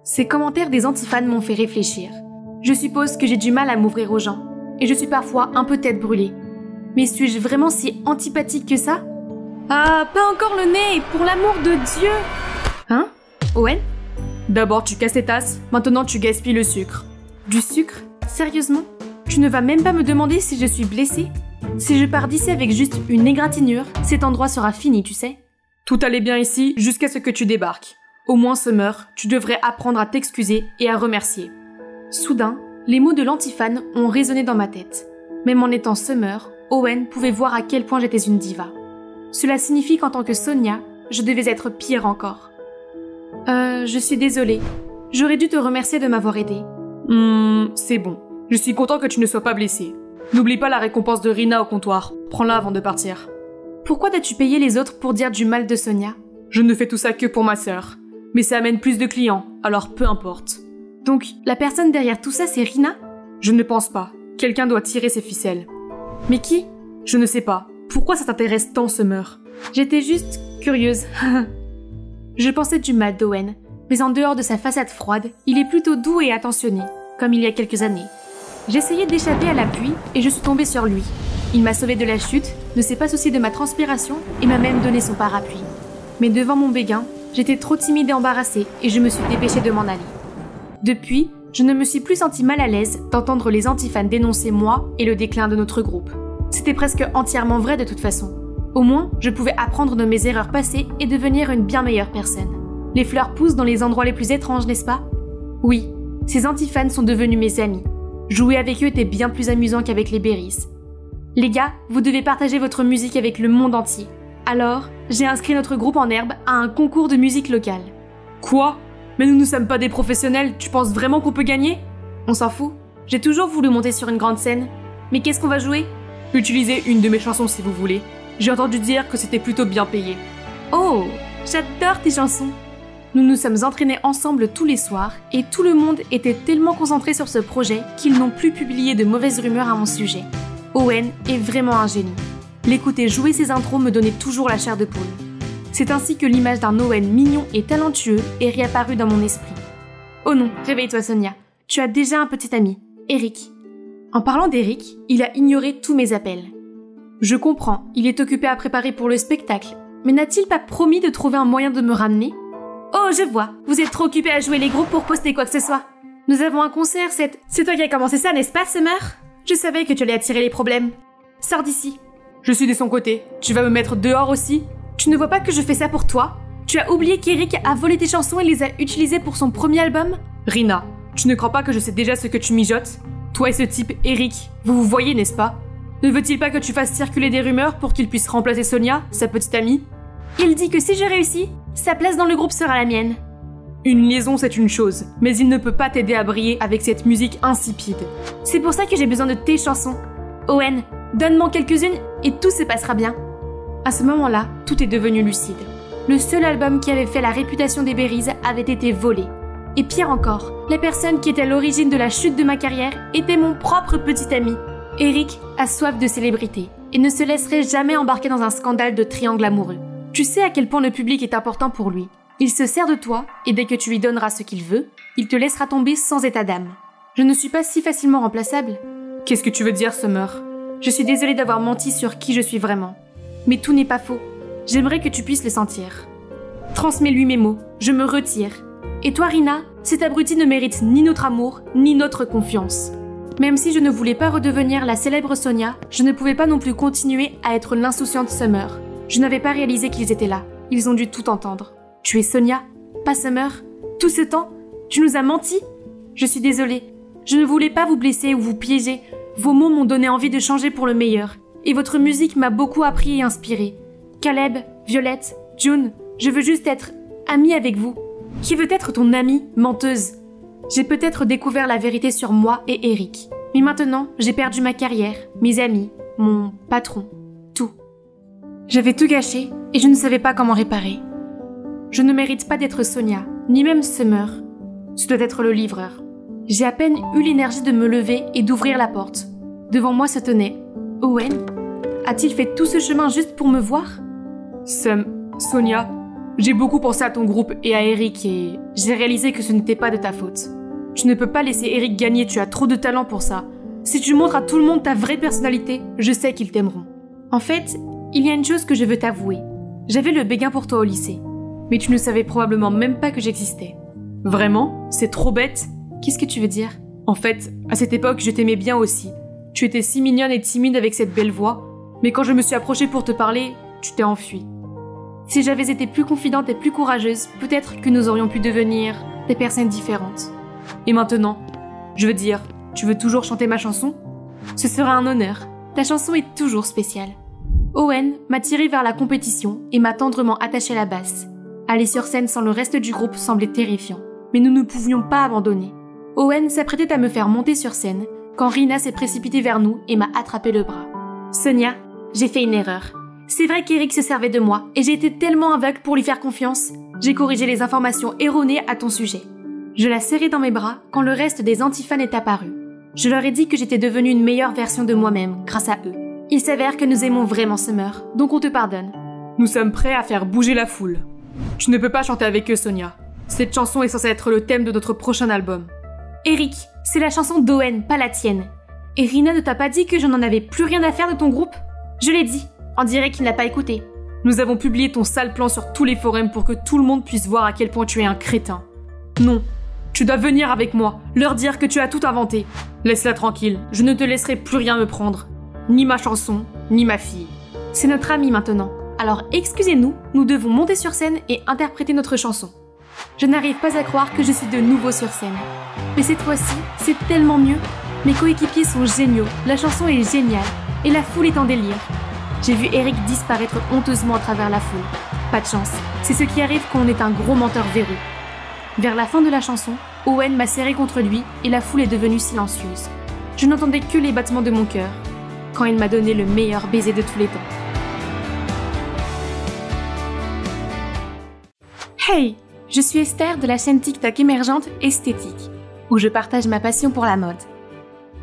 Ces commentaires des antifans m'ont fait réfléchir. Je suppose que j'ai du mal à m'ouvrir aux gens, et je suis parfois un peu tête brûlée. Mais suis-je vraiment si antipathique que ça? Ah, pas encore le nez, pour l'amour de Dieu! Hein? Owen? D'abord tu casses tes tasses, maintenant tu gaspilles le sucre. Du sucre? Sérieusement? Tu ne vas même pas me demander si je suis blessée? Si je pars d'ici avec juste une égratignure, cet endroit sera fini, tu sais. Tout allait bien ici jusqu'à ce que tu débarques. Au moins Summer, tu devrais apprendre à t'excuser et à remercier. Soudain, les mots de l'antifan ont résonné dans ma tête. Même en étant Summer, Owen pouvait voir à quel point j'étais une diva. Cela signifie qu'en tant que Sonia, je devais être pire encore. Je suis désolée. J'aurais dû te remercier de m'avoir aidée. C'est bon. Je suis content que tu ne sois pas blessée. N'oublie pas la récompense de Rina au comptoir. Prends-la avant de partir. Pourquoi t'as-tu payé les autres pour dire du mal de Sonia? Je ne fais tout ça que pour ma sœur. Mais ça amène plus de clients, alors peu importe. Donc, la personne derrière tout ça, c'est Rina? Je ne pense pas. Quelqu'un doit tirer ses ficelles. Mais qui? Je ne sais pas. Pourquoi ça t'intéresse tant, Summer? J'étais juste curieuse. Je pensais du mal d'Owen, mais en dehors de sa façade froide, il est plutôt doux et attentionné, comme il y a quelques années. J'essayais d'échapper à la pluie et je suis tombée sur lui. Il m'a sauvée de la chute, ne s'est pas soucié de ma transpiration et m'a même donné son parapluie. Mais devant mon béguin, j'étais trop timide et embarrassée et je me suis dépêchée de m'en aller. Depuis, je ne me suis plus sentie mal à l'aise d'entendre les antifans dénoncer moi et le déclin de notre groupe. C'était presque entièrement vrai de toute façon. Au moins, je pouvais apprendre de mes erreurs passées et devenir une bien meilleure personne. Les fleurs poussent dans les endroits les plus étranges, n'est-ce pas? Oui, ces antifans sont devenus mes amis. Jouer avec eux était bien plus amusant qu'avec les berries. Les gars, vous devez partager votre musique avec le monde entier. Alors, j'ai inscrit notre groupe en herbe à un concours de musique locale. Quoi? Mais nous ne sommes pas des professionnels, tu penses vraiment qu'on peut gagner? On s'en fout. J'ai toujours voulu monter sur une grande scène. Mais qu'est-ce qu'on va jouer? Utilisez une de mes chansons si vous voulez. J'ai entendu dire que c'était plutôt bien payé. Oh, j'adore tes chansons. Nous nous sommes entraînés ensemble tous les soirs et tout le monde était tellement concentré sur ce projet qu'ils n'ont plus publié de mauvaises rumeurs à mon sujet. Owen est vraiment un génie. L'écouter jouer ses intros me donnait toujours la chair de poule. C'est ainsi que l'image d'un Owen mignon et talentueux est réapparue dans mon esprit. Oh non, réveille-toi Sonia. Tu as déjà un petit ami, Eric. En parlant d'Eric, il a ignoré tous mes appels. Je comprends, il est occupé à préparer pour le spectacle, mais n'a-t-il pas promis de trouver un moyen de me ramener? Oh, je vois, vous êtes trop occupé à jouer les groupes pour poster quoi que ce soit. Nous avons un concert, c'est toi qui as commencé ça, n'est-ce pas, Summer? Je savais que tu allais attirer les problèmes. Sors d'ici. Je suis de son côté. Tu vas me mettre dehors aussi? Tu ne vois pas que je fais ça pour toi? Tu as oublié qu'Eric a volé tes chansons et les a utilisées pour son premier album? Rina, tu ne crois pas que je sais déjà ce que tu mijotes? Toi et ce type, Eric, vous vous voyez, n'est-ce pas? Ne veut-il pas que tu fasses circuler des rumeurs pour qu'il puisse remplacer Sonia, sa petite amie? Il dit que si je réussis, sa place dans le groupe sera la mienne. Une liaison, c'est une chose, mais il ne peut pas t'aider à briller avec cette musique insipide. C'est pour ça que j'ai besoin de tes chansons. Owen, donne-moi quelques-unes et tout se passera bien. À ce moment-là, tout est devenu lucide. Le seul album qui avait fait la réputation des Berries avait été volé. Et pire encore, la personne qui était à l'origine de la chute de ma carrière était mon propre petit ami. Eric a soif de célébrité et ne se laisserait jamais embarquer dans un scandale de triangle amoureux. Tu sais à quel point le public est important pour lui. Il se sert de toi et dès que tu lui donneras ce qu'il veut, il te laissera tomber sans état d'âme. Je ne suis pas si facilement remplaçable. Qu'est-ce que tu veux dire, Summer? Je suis désolée d'avoir menti sur qui je suis vraiment. Mais tout n'est pas faux. J'aimerais que tu puisses le sentir. Transmets-lui mes mots, je me retire. Et toi, Rina, cet abruti ne mérite ni notre amour, ni notre confiance. Même si je ne voulais pas redevenir la célèbre Sonia, je ne pouvais pas non plus continuer à être l'insouciante Summer. Je n'avais pas réalisé qu'ils étaient là. Ils ont dû tout entendre. Tu es Sonia, pas Summer. Tout ce temps, tu nous as menti? Je suis désolée. Je ne voulais pas vous blesser ou vous piéger. Vos mots m'ont donné envie de changer pour le meilleur. Et votre musique m'a beaucoup appris et inspiré. Caleb, Violette, June, je veux juste être amie avec vous. Qui veut être ton amie, menteuse? J'ai peut-être découvert la vérité sur moi et Eric. Mais maintenant, j'ai perdu ma carrière, mes amis, mon patron, tout. J'avais tout gâché et je ne savais pas comment réparer. Je ne mérite pas d'être Sonia, ni même Summer. Ce doit être le livreur. J'ai à peine eu l'énergie de me lever et d'ouvrir la porte. Devant moi se tenait Owen. A-t-il fait tout ce chemin juste pour me voir? Sonia, j'ai beaucoup pensé à ton groupe et à Eric et j'ai réalisé que ce n'était pas de ta faute. Tu ne peux pas laisser Eric gagner, tu as trop de talent pour ça. Si tu montres à tout le monde ta vraie personnalité, je sais qu'ils t'aimeront. En fait, il y a une chose que je veux t'avouer. J'avais le béguin pour toi au lycée. Mais tu ne savais probablement même pas que j'existais. Vraiment? C'est trop bête. Qu'est-ce que tu veux dire? En fait, à cette époque, je t'aimais bien aussi. Tu étais si mignonne et timide avec cette belle voix, mais quand je me suis approchée pour te parler, tu t'es enfuie. Si j'avais été plus confidente et plus courageuse, peut-être que nous aurions pu devenir des personnes différentes. Et maintenant, je veux dire, tu veux toujours chanter ma chanson? Ce sera un honneur. Ta chanson est toujours spéciale. Owen m'a tiré vers la compétition et m'a tendrement attaché à la basse. Aller sur scène sans le reste du groupe semblait terrifiant, mais nous ne pouvions pas abandonner. Owen s'apprêtait à me faire monter sur scène quand Rina s'est précipitée vers nous et m'a attrapé le bras. Sonia, j'ai fait une erreur. C'est vrai qu'Eric se servait de moi et j'ai été tellement aveugle pour lui faire confiance. J'ai corrigé les informations erronées à ton sujet. Je la serrai dans mes bras quand le reste des antifans est apparu. Je leur ai dit que j'étais devenue une meilleure version de moi-même grâce à eux. Il s'avère que nous aimons vraiment Summer, donc on te pardonne. Nous sommes prêts à faire bouger la foule. Tu ne peux pas chanter avec eux, Sonia. Cette chanson est censée être le thème de notre prochain album. Eric, c'est la chanson d'Owen, pas la tienne. Et Rina ne t'a pas dit que je n'en avais plus rien à faire de ton groupe? Je l'ai dit. On dirait qu'il n'a pas écouté. Nous avons publié ton sale plan sur tous les forums pour que tout le monde puisse voir à quel point tu es un crétin. Non, tu dois venir avec moi, leur dire que tu as tout inventé. Laisse-la tranquille, je ne te laisserai plus rien me prendre. Ni ma chanson, ni ma fille. C'est notre amie maintenant. Alors excusez-nous, nous devons monter sur scène et interpréter notre chanson. Je n'arrive pas à croire que je suis de nouveau sur scène. Mais cette fois-ci, c'est tellement mieux. Mes coéquipiers sont géniaux, la chanson est géniale, et la foule est en délire. J'ai vu Eric disparaître honteusement à travers la foule. Pas de chance, c'est ce qui arrive quand on est un gros menteur verru. Vers la fin de la chanson, Owen m'a serré contre lui et la foule est devenue silencieuse. Je n'entendais que les battements de mon cœur quand il m'a donné le meilleur baiser de tous les temps. Hey, je suis Esther de la chaîne TikTok émergente Esthétique, où je partage ma passion pour la mode.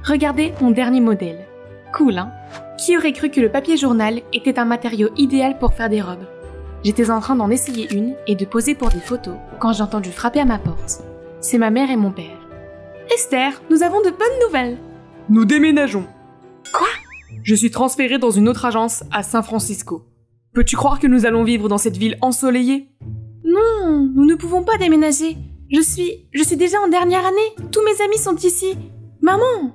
Regardez mon dernier modèle. Cool, hein? Qui aurait cru que le papier journal était un matériau idéal pour faire des robes? J'étais en train d'en essayer une et de poser pour des photos quand j'ai entendu frapper à ma porte. C'est ma mère et mon père. Esther, nous avons de bonnes nouvelles. Nous déménageons. Quoi? Je suis transférée dans une autre agence à San Francisco. Peux-tu croire que nous allons vivre dans cette ville ensoleillée? Non, nous ne pouvons pas déménager. Je suis déjà en dernière année. Tous mes amis sont ici. Maman!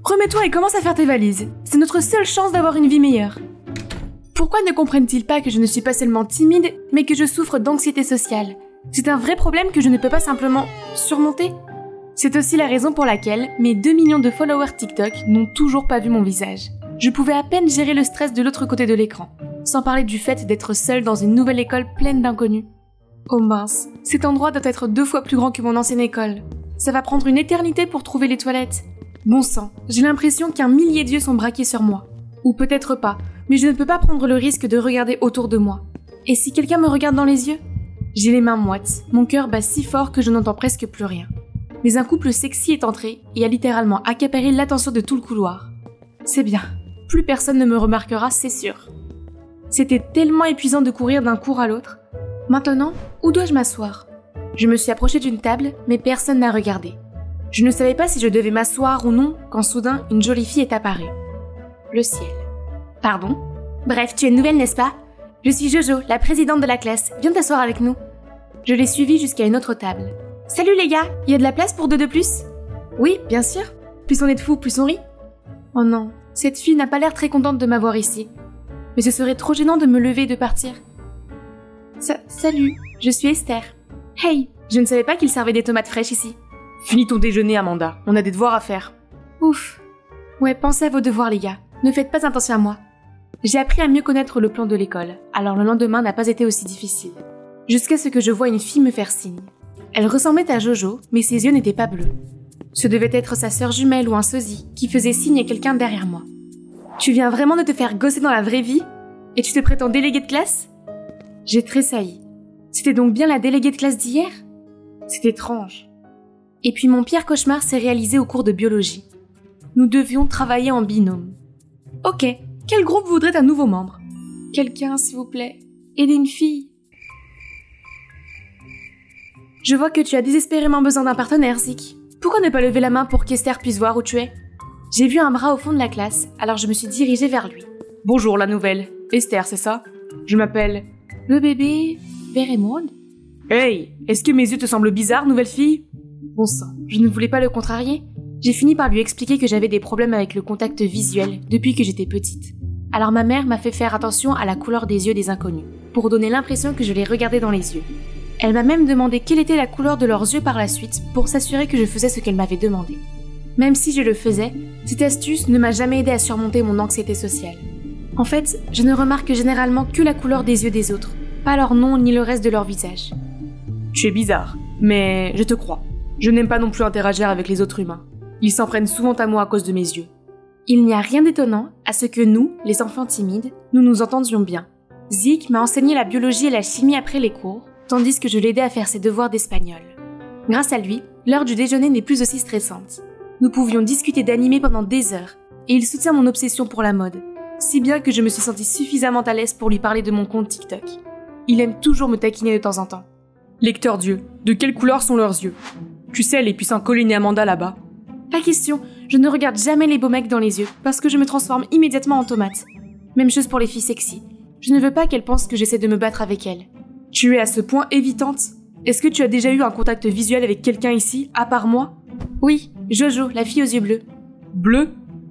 Remets-toi et commence à faire tes valises. C'est notre seule chance d'avoir une vie meilleure. Pourquoi ne comprennent-ils pas que je ne suis pas seulement timide, mais que je souffre d'anxiété sociale? C'est un vrai problème que je ne peux pas simplement surmonter. C'est aussi la raison pour laquelle mes 2 millions de followers TikTok n'ont toujours pas vu mon visage. Je pouvais à peine gérer le stress de l'autre côté de l'écran, sans parler du fait d'être seule dans une nouvelle école pleine d'inconnus. Oh mince, cet endroit doit être 2 fois plus grand que mon ancienne école. Ça va prendre une éternité pour trouver les toilettes. Bon sang, j'ai l'impression qu'un millier d'yeux sont braqués sur moi. Ou peut-être pas, mais je ne peux pas prendre le risque de regarder autour de moi. Et si quelqu'un me regarde dans les yeux? J'ai les mains moites, mon cœur bat si fort que je n'entends presque plus rien. Mais un couple sexy est entré et a littéralement accaparé l'attention de tout le couloir. C'est bien, plus personne ne me remarquera, c'est sûr. C'était tellement épuisant de courir d'un cours à l'autre. Maintenant, où dois-je m'asseoir? Je me suis approchée d'une table, mais personne n'a regardé. Je ne savais pas si je devais m'asseoir ou non quand soudain une jolie fille est apparue. Le ciel. Pardon? Bref, tu es nouvelle, n'est-ce pas? Je suis Jojo, la présidente de la classe. Viens t'asseoir avec nous. Je l'ai suivie jusqu'à une autre table. Salut les gars, y a de la place pour 2 de plus? Oui, bien sûr. Plus on est de fous, plus on rit. Oh non, cette fille n'a pas l'air très contente de m'avoir ici. Mais ce serait trop gênant de me lever et de partir. Salut, je suis Esther. Hey, je ne savais pas qu'il servait des tomates fraîches ici. Finis ton déjeuner, Amanda. On a des devoirs à faire. Ouf. Ouais, pensez à vos devoirs, les gars. Ne faites pas attention à moi. J'ai appris à mieux connaître le plan de l'école, alors le lendemain n'a pas été aussi difficile. Jusqu'à ce que je voie une fille me faire signe. Elle ressemblait à Jojo, mais ses yeux n'étaient pas bleus. Ce devait être sa sœur jumelle ou un sosie qui faisait signe à quelqu'un derrière moi. Tu viens vraiment de te faire gosser dans la vraie vie? Et tu te prétends déléguée de classe? J'ai tressailli. C'était donc bien la déléguée de classe d'hier? C'est étrange. Et puis mon pire cauchemar s'est réalisé au cours de biologie. Nous devions travailler en binôme. Ok, quel groupe voudrait un nouveau membre? Quelqu'un, s'il vous plaît. Aidez une fille. Je vois que tu as désespérément besoin d'un partenaire, Zik. Pourquoi ne pas lever la main pour qu'Esther puisse voir où tu es? J'ai vu un bras au fond de la classe, alors je me suis dirigée vers lui. Bonjour, la nouvelle. Esther, c'est ça? Je m'appelle... Le bébé... Vérémonde? Hey, est-ce que mes yeux te semblent bizarres, nouvelle fille? Bon sang, je ne voulais pas le contrarier. J'ai fini par lui expliquer que j'avais des problèmes avec le contact visuel depuis que j'étais petite. Alors ma mère m'a fait faire attention à la couleur des yeux des inconnus, pour donner l'impression que je les regardais dans les yeux. Elle m'a même demandé quelle était la couleur de leurs yeux par la suite, pour s'assurer que je faisais ce qu'elle m'avait demandé. Même si je le faisais, cette astuce ne m'a jamais aidé à surmonter mon anxiété sociale. En fait, je ne remarque généralement que la couleur des yeux des autres, pas leur nom ni le reste de leur visage. Tu es bizarre, mais je te crois. Je n'aime pas non plus interagir avec les autres humains. Ils s'en prennent souvent à moi à cause de mes yeux. Il n'y a rien d'étonnant à ce que nous, les enfants timides, nous nous entendions bien. Zik m'a enseigné la biologie et la chimie après les cours, tandis que je l'aidais à faire ses devoirs d'espagnol. Grâce à lui, l'heure du déjeuner n'est plus aussi stressante. Nous pouvions discuter d'animés pendant des heures, et il soutient mon obsession pour la mode, si bien que je me suis sentie suffisamment à l'aise pour lui parler de mon compte TikTok. Il aime toujours me taquiner de temps en temps. Lecteur d'yeux, de quelle couleur sont leurs yeux? Tu sais, les puissants Colin et Amanda là-bas. Pas question, je ne regarde jamais les beaux mecs dans les yeux, parce que je me transforme immédiatement en tomate. Même chose pour les filles sexy. Je ne veux pas qu'elles pensent que j'essaie de me battre avec elles. Tu es à ce point évitante? Est-ce que tu as déjà eu un contact visuel avec quelqu'un ici, à part moi? Oui, Jojo, la fille aux yeux bleus. Bleu?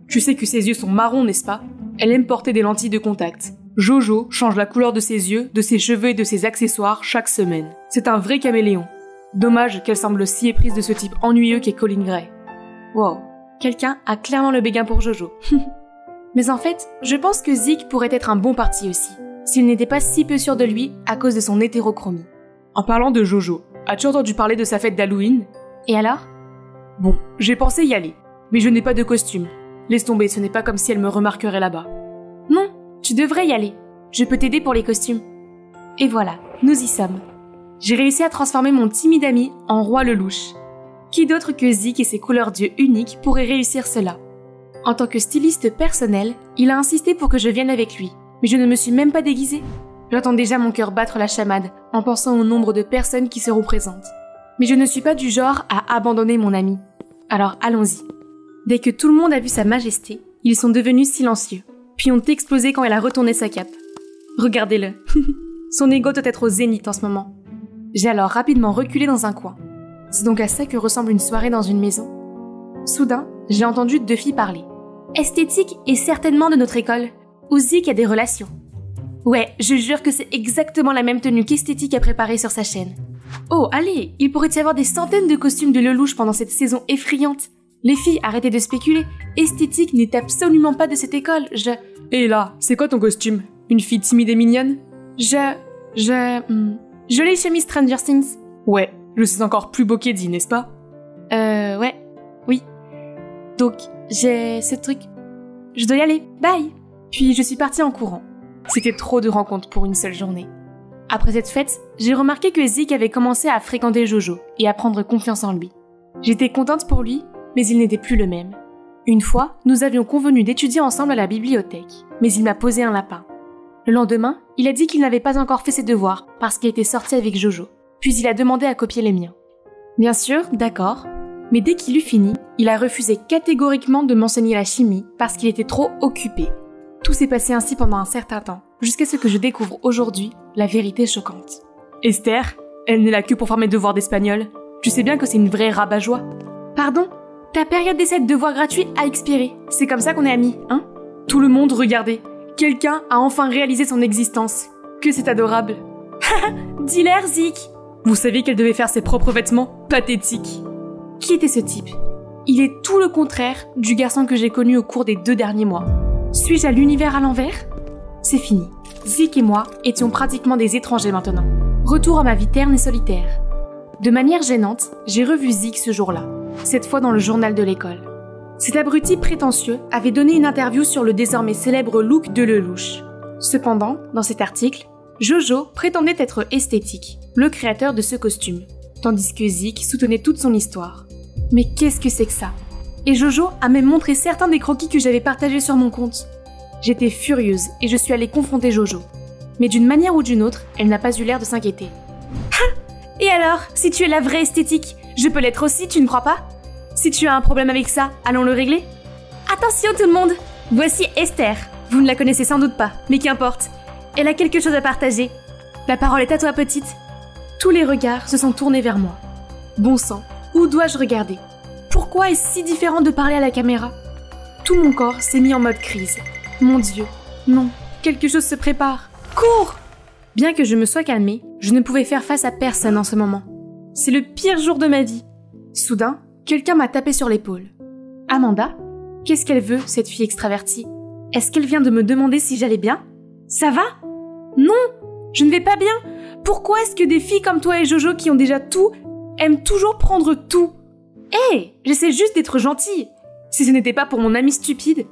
Tu sais que ses yeux sont marrons, n'est-ce pas? Elle aime porter des lentilles de contact. Jojo change la couleur de ses yeux, de ses cheveux et de ses accessoires chaque semaine. C'est un vrai caméléon. Dommage qu'elle semble si éprise de ce type ennuyeux qu'est Colin Gray. Wow, quelqu'un a clairement le béguin pour Jojo. Mais en fait, je pense que Zik pourrait être un bon parti aussi, s'il n'était pas si peu sûr de lui à cause de son hétérochromie. En parlant de Jojo, as-tu entendu parler de sa fête d'Halloween? Et alors? Bon, j'ai pensé y aller, mais je n'ai pas de costume. Laisse tomber, ce n'est pas comme si elle me remarquerait là-bas. Non, tu devrais y aller. Je peux t'aider pour les costumes. Et voilà, nous y sommes. J'ai réussi à transformer mon timide ami en roi Lelouch. Qui d'autre que Zik et ses couleurs d'yeux uniques pourrait réussir cela? En tant que styliste personnel, il a insisté pour que je vienne avec lui, mais je ne me suis même pas déguisée. J'entends déjà mon cœur battre la chamade en pensant au nombre de personnes qui seront présentes. Mais je ne suis pas du genre à abandonner mon ami. Alors allons-y. Dès que tout le monde a vu sa majesté, ils sont devenus silencieux, puis ont explosé quand elle a retourné sa cape. Regardez-le. Son ego doit être au zénith en ce moment. J'ai alors rapidement reculé dans un coin. C'est donc à ça que ressemble une soirée dans une maison. Soudain, j'ai entendu deux filles parler. Esthétique est certainement de notre école. Où Zik a des relations. Ouais, je jure que c'est exactement la même tenue qu'Esthétique a préparée sur sa chaîne. Oh, allez, il pourrait y avoir des centaines de costumes de Lelouch pendant cette saison effrayante. Les filles, arrêtez de spéculer. Esthétique n'est absolument pas de cette école. Et là, c'est quoi ton costume? Une fille timide et mignonne? Jolie chemise Stranger Things. Ouais, je suis encore plus beau qu'Eddie, n'est-ce pas? Ouais. Oui. Donc, j'ai ce truc. Je dois y aller. Bye. Puis je suis partie en courant. C'était trop de rencontres pour une seule journée. Après cette fête, j'ai remarqué que Zik avait commencé à fréquenter Jojo et à prendre confiance en lui. J'étais contente pour lui, mais il n'était plus le même. Une fois, nous avions convenu d'étudier ensemble à la bibliothèque, mais il m'a posé un lapin. Le lendemain, il a dit qu'il n'avait pas encore fait ses devoirs parce qu'il était sorti avec Jojo, puis il a demandé à copier les miens. Bien sûr, d'accord, mais dès qu'il eut fini, il a refusé catégoriquement de m'enseigner la chimie parce qu'il était trop occupé. Tout s'est passé ainsi pendant un certain temps, jusqu'à ce que je découvre aujourd'hui la vérité choquante. Esther, elle n'est là que pour faire mes devoirs d'espagnol. Tu sais bien que c'est une vraie rabat-joie. Pardon? Ta période d'essai de devoirs gratuits a expiré. C'est comme ça qu'on est amis, hein? Tout le monde, regardez. Quelqu'un a enfin réalisé son existence. Que c'est adorable. Dis-leur, Zik! Vous saviez qu'elle devait faire ses propres vêtements? Pathétique. Qui était ce type? Il est tout le contraire du garçon que j'ai connu au cours des 2 derniers mois. Suis-je à l'univers à l'envers? C'est fini. Zik et moi étions pratiquement des étrangers maintenant. Retour à ma vie terne et solitaire. De manière gênante, j'ai revu Zik ce jour-là, cette fois dans le journal de l'école. Cet abruti prétentieux avait donné une interview sur le désormais célèbre look de Lelouch. Cependant, dans cet article, Jojo prétendait être Esthétique, le créateur de ce costume, tandis que Zik soutenait toute son histoire. Mais qu'est-ce que c'est que ça? Et Jojo a même montré certains des croquis que j'avais partagés sur mon compte. J'étais furieuse et je suis allée confronter Jojo. Mais d'une manière ou d'une autre, elle n'a pas eu l'air de s'inquiéter. Ah! Et alors, si tu es la vraie Esthétique, je peux l'être aussi, tu ne crois pas? Si tu as un problème avec ça, allons le régler? Attention tout le monde! Voici Esther. Vous ne la connaissez sans doute pas, mais qu'importe. Elle a quelque chose à partager. La parole est à toi, petite. Tous les regards se sont tournés vers moi. Bon sang, où dois-je regarder? Pourquoi est-ce si différent de parler à la caméra? Tout mon corps s'est mis en mode crise. Mon Dieu, non, quelque chose se prépare. Cours! Bien que je me sois calmée, je ne pouvais faire face à personne en ce moment. C'est le pire jour de ma vie. Soudain, quelqu'un m'a tapé sur l'épaule. Amanda? Qu'est-ce qu'elle veut, cette fille extravertie? Est-ce qu'elle vient de me demander si j'allais bien? Ça va? Non, je ne vais pas bien. Pourquoi est-ce que des filles comme toi et Jojo qui ont déjà tout, aiment toujours prendre tout? Hé, j'essaie juste d'être gentille. Si ce n'était pas pour mon ami stupide.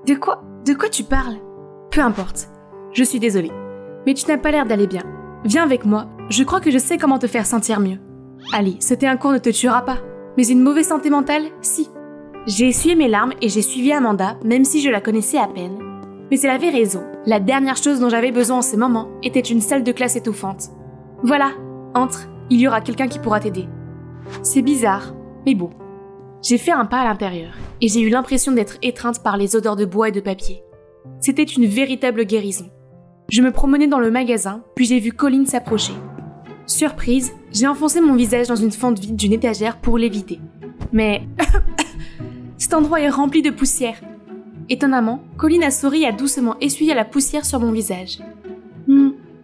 De quoi tu parles? Peu importe. Je suis désolée. Mais tu n'as pas l'air d'aller bien. Viens avec moi, je crois que je sais comment te faire sentir mieux. Allez, sauter un cours ne te tuera pas. Mais une mauvaise santé mentale, si. J'ai essuyé mes larmes et j'ai suivi Amanda, même si je la connaissais à peine. Mais elle avait raison. La dernière chose dont j'avais besoin en ce moment était une salle de classe étouffante. Voilà, entre, il y aura quelqu'un qui pourra t'aider. C'est bizarre, mais bon. J'ai fait un pas à l'intérieur et j'ai eu l'impression d'être étreinte par les odeurs de bois et de papier. C'était une véritable guérison. Je me promenais dans le magasin, puis j'ai vu Colline s'approcher. Surprise, j'ai enfoncé mon visage dans une fente vide d'une étagère pour l'éviter. Mais cet endroit est rempli de poussière. Étonnamment, Colline a souri et a doucement essuyé la poussière sur mon visage.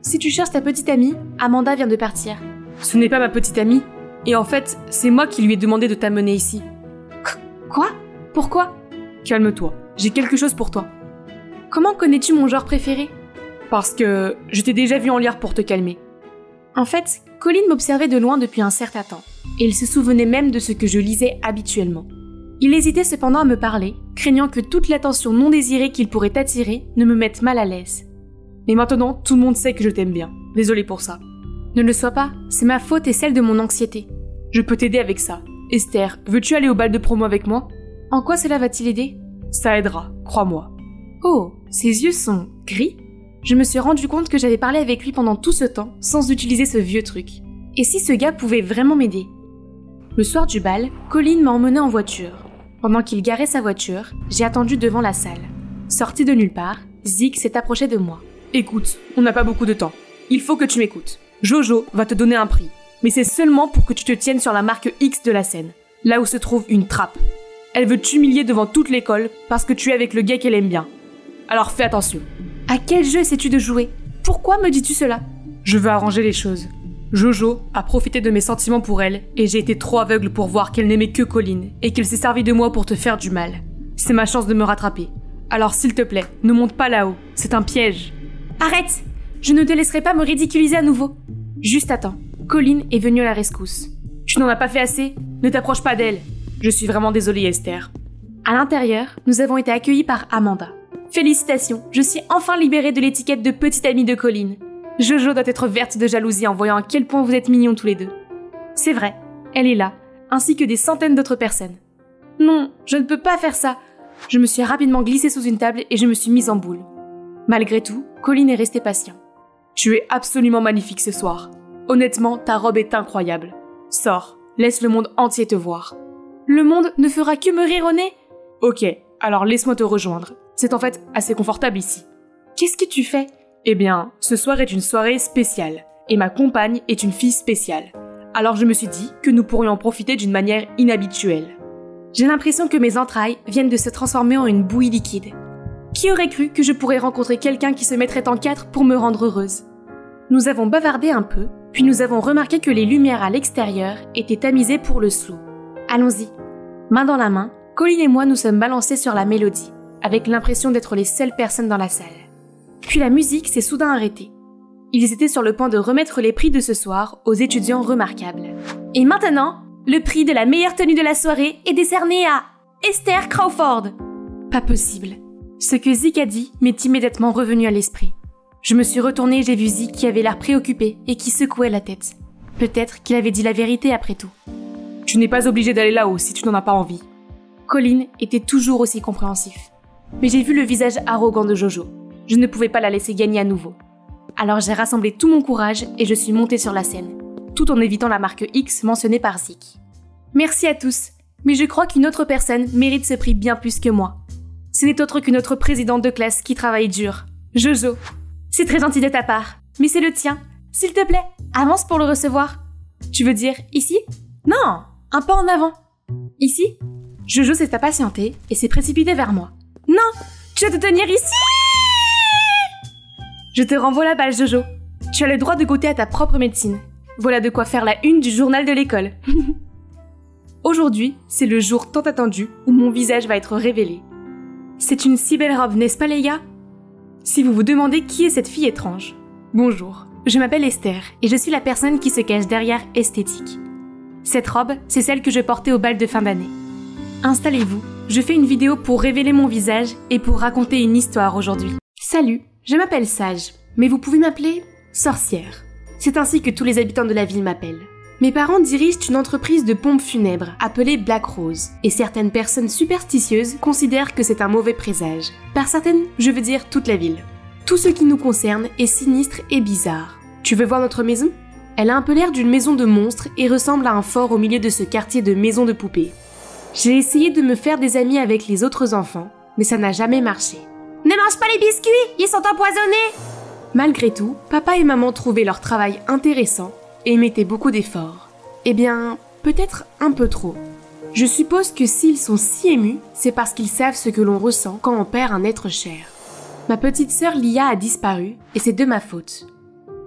Si tu cherches ta petite amie, Amanda vient de partir. Ce n'est pas ma petite amie. Et en fait, c'est moi qui lui ai demandé de t'amener ici. Quoi? Pourquoi? Calme-toi, j'ai quelque chose pour toi. Comment connais-tu mon genre préféré? Parce que je t'ai déjà vu en lire pour te calmer. En fait, Colline m'observait de loin depuis un certain temps. et il se souvenait même de ce que je lisais habituellement. Il hésitait cependant à me parler, craignant que toute l'attention non désirée qu'il pourrait attirer ne me mette mal à l'aise. Mais maintenant, tout le monde sait que je t'aime bien. Désolé pour ça. Ne le sois pas, c'est ma faute et celle de mon anxiété. Je peux t'aider avec ça. Esther, veux-tu aller au bal de promo avec moi? En quoi cela va-t-il aider? Ça aidera, crois-moi. Oh, ses yeux sont gris? Je me suis rendu compte que j'avais parlé avec lui pendant tout ce temps sans utiliser ce vieux truc. Et si ce gars pouvait vraiment m'aider? Le soir du bal, Colin m'a emmené en voiture. Pendant qu'il garait sa voiture, j'ai attendu devant la salle. Sorti de nulle part, Zeke s'est approché de moi. Écoute, on n'a pas beaucoup de temps. Il faut que tu m'écoutes. Jojo va te donner un prix. Mais c'est seulement pour que tu te tiennes sur la marque X de la scène, là où se trouve une trappe. Elle veut t'humilier devant toute l'école parce que tu es avec le gars qu'elle aime bien. Alors fais attention. À quel jeu essaies-tu de jouer? Pourquoi me dis-tu cela? Je veux arranger les choses. Jojo a profité de mes sentiments pour elle et j'ai été trop aveugle pour voir qu'elle n'aimait que Colin et qu'elle s'est servie de moi pour te faire du mal. C'est ma chance de me rattraper. Alors s'il te plaît, ne monte pas là-haut. C'est un piège. Arrête! Je ne te laisserai pas me ridiculiser à nouveau. Juste attends. Colin est venu à la rescousse. Tu n'en as pas fait assez? Ne t'approche pas d'elle. Je suis vraiment désolée, Esther. À l'intérieur, nous avons été accueillis par Amanda. Félicitations, je suis enfin libérée de l'étiquette de petite amie de Colin. Jojo doit être verte de jalousie en voyant à quel point vous êtes mignons tous les deux. C'est vrai, elle est là, ainsi que des centaines d'autres personnes. Non, je ne peux pas faire ça. Je me suis rapidement glissée sous une table et je me suis mise en boule. Malgré tout, Colin est resté patient. Tu es absolument magnifique ce soir. Honnêtement, ta robe est incroyable. Sors, laisse le monde entier te voir. Le monde ne fera que me rire au nez? Ok, alors laisse-moi te rejoindre. C'est en fait assez confortable ici. Qu'est-ce que tu fais? Eh bien, ce soir est une soirée spéciale, et ma compagne est une fille spéciale. Alors je me suis dit que nous pourrions en profiter d'une manière inhabituelle. J'ai l'impression que mes entrailles viennent de se transformer en une bouillie liquide. Qui aurait cru que je pourrais rencontrer quelqu'un qui se mettrait en quatre pour me rendre heureuse? Nous avons bavardé un peu, puis nous avons remarqué que les lumières à l'extérieur étaient tamisées pour le slow. Allons-y. Main dans la main, Colin et moi nous sommes balancés sur la mélodie, avec l'impression d'être les seules personnes dans la salle. Puis la musique s'est soudain arrêtée. Ils étaient sur le point de remettre les prix de ce soir aux étudiants remarquables. Et maintenant, le prix de la meilleure tenue de la soirée est décerné à Esther Crawford. Pas possible. Ce que Zeke a dit m'est immédiatement revenu à l'esprit. Je me suis retournée et j'ai vu Zeke qui avait l'air préoccupé et qui secouait la tête. Peut-être qu'il avait dit la vérité après tout. Tu n'es pas obligé d'aller là-haut si tu n'en as pas envie. Colin était toujours aussi compréhensif. Mais j'ai vu le visage arrogant de Jojo. Je ne pouvais pas la laisser gagner à nouveau. Alors j'ai rassemblé tout mon courage et je suis montée sur la scène, tout en évitant la marque X mentionnée par Zeke. Merci à tous, mais je crois qu'une autre personne mérite ce prix bien plus que moi. Ce n'est autre que notre présidente de classe qui travaille dur, Jojo. C'est très gentil de ta part, mais c'est le tien. S'il te plaît, avance pour le recevoir. Tu veux dire ici? Non, un pas en avant. Ici? Jojo s'est impatientée et s'est précipitée vers moi. Non, tu dois te tenir ici! Je te renvoie la balle, Jojo. Tu as le droit de goûter à ta propre médecine. Voilà de quoi faire la une du journal de l'école. Aujourd'hui, c'est le jour tant attendu où mon visage va être révélé. C'est une si belle robe, n'est-ce pas les gars? Si vous vous demandez qui est cette fille étrange, bonjour, je m'appelle Esther et je suis la personne qui se cache derrière esthétique. Cette robe, c'est celle que je portais au bal de fin d'année. Installez-vous, je fais une vidéo pour révéler mon visage et pour raconter une histoire aujourd'hui. Salut, je m'appelle Sage, mais vous pouvez m'appeler sorcière. C'est ainsi que tous les habitants de la ville m'appellent. Mes parents dirigent une entreprise de pompes funèbres appelée Black Rose, et certaines personnes superstitieuses considèrent que c'est un mauvais présage. Par certaines, je veux dire toute la ville. Tout ce qui nous concerne est sinistre et bizarre. Tu veux voir notre maison? Elle a un peu l'air d'une maison de monstres et ressemble à un fort au milieu de ce quartier de maisons de poupées. J'ai essayé de me faire des amis avec les autres enfants, mais ça n'a jamais marché. Ne mange pas les biscuits, ils sont empoisonnés! Malgré tout, papa et maman trouvaient leur travail intéressant et mettaient beaucoup d'efforts. Eh bien, peut-être un peu trop. Je suppose que s'ils sont si émus, c'est parce qu'ils savent ce que l'on ressent quand on perd un être cher. Ma petite sœur Lia a disparu et c'est de ma faute.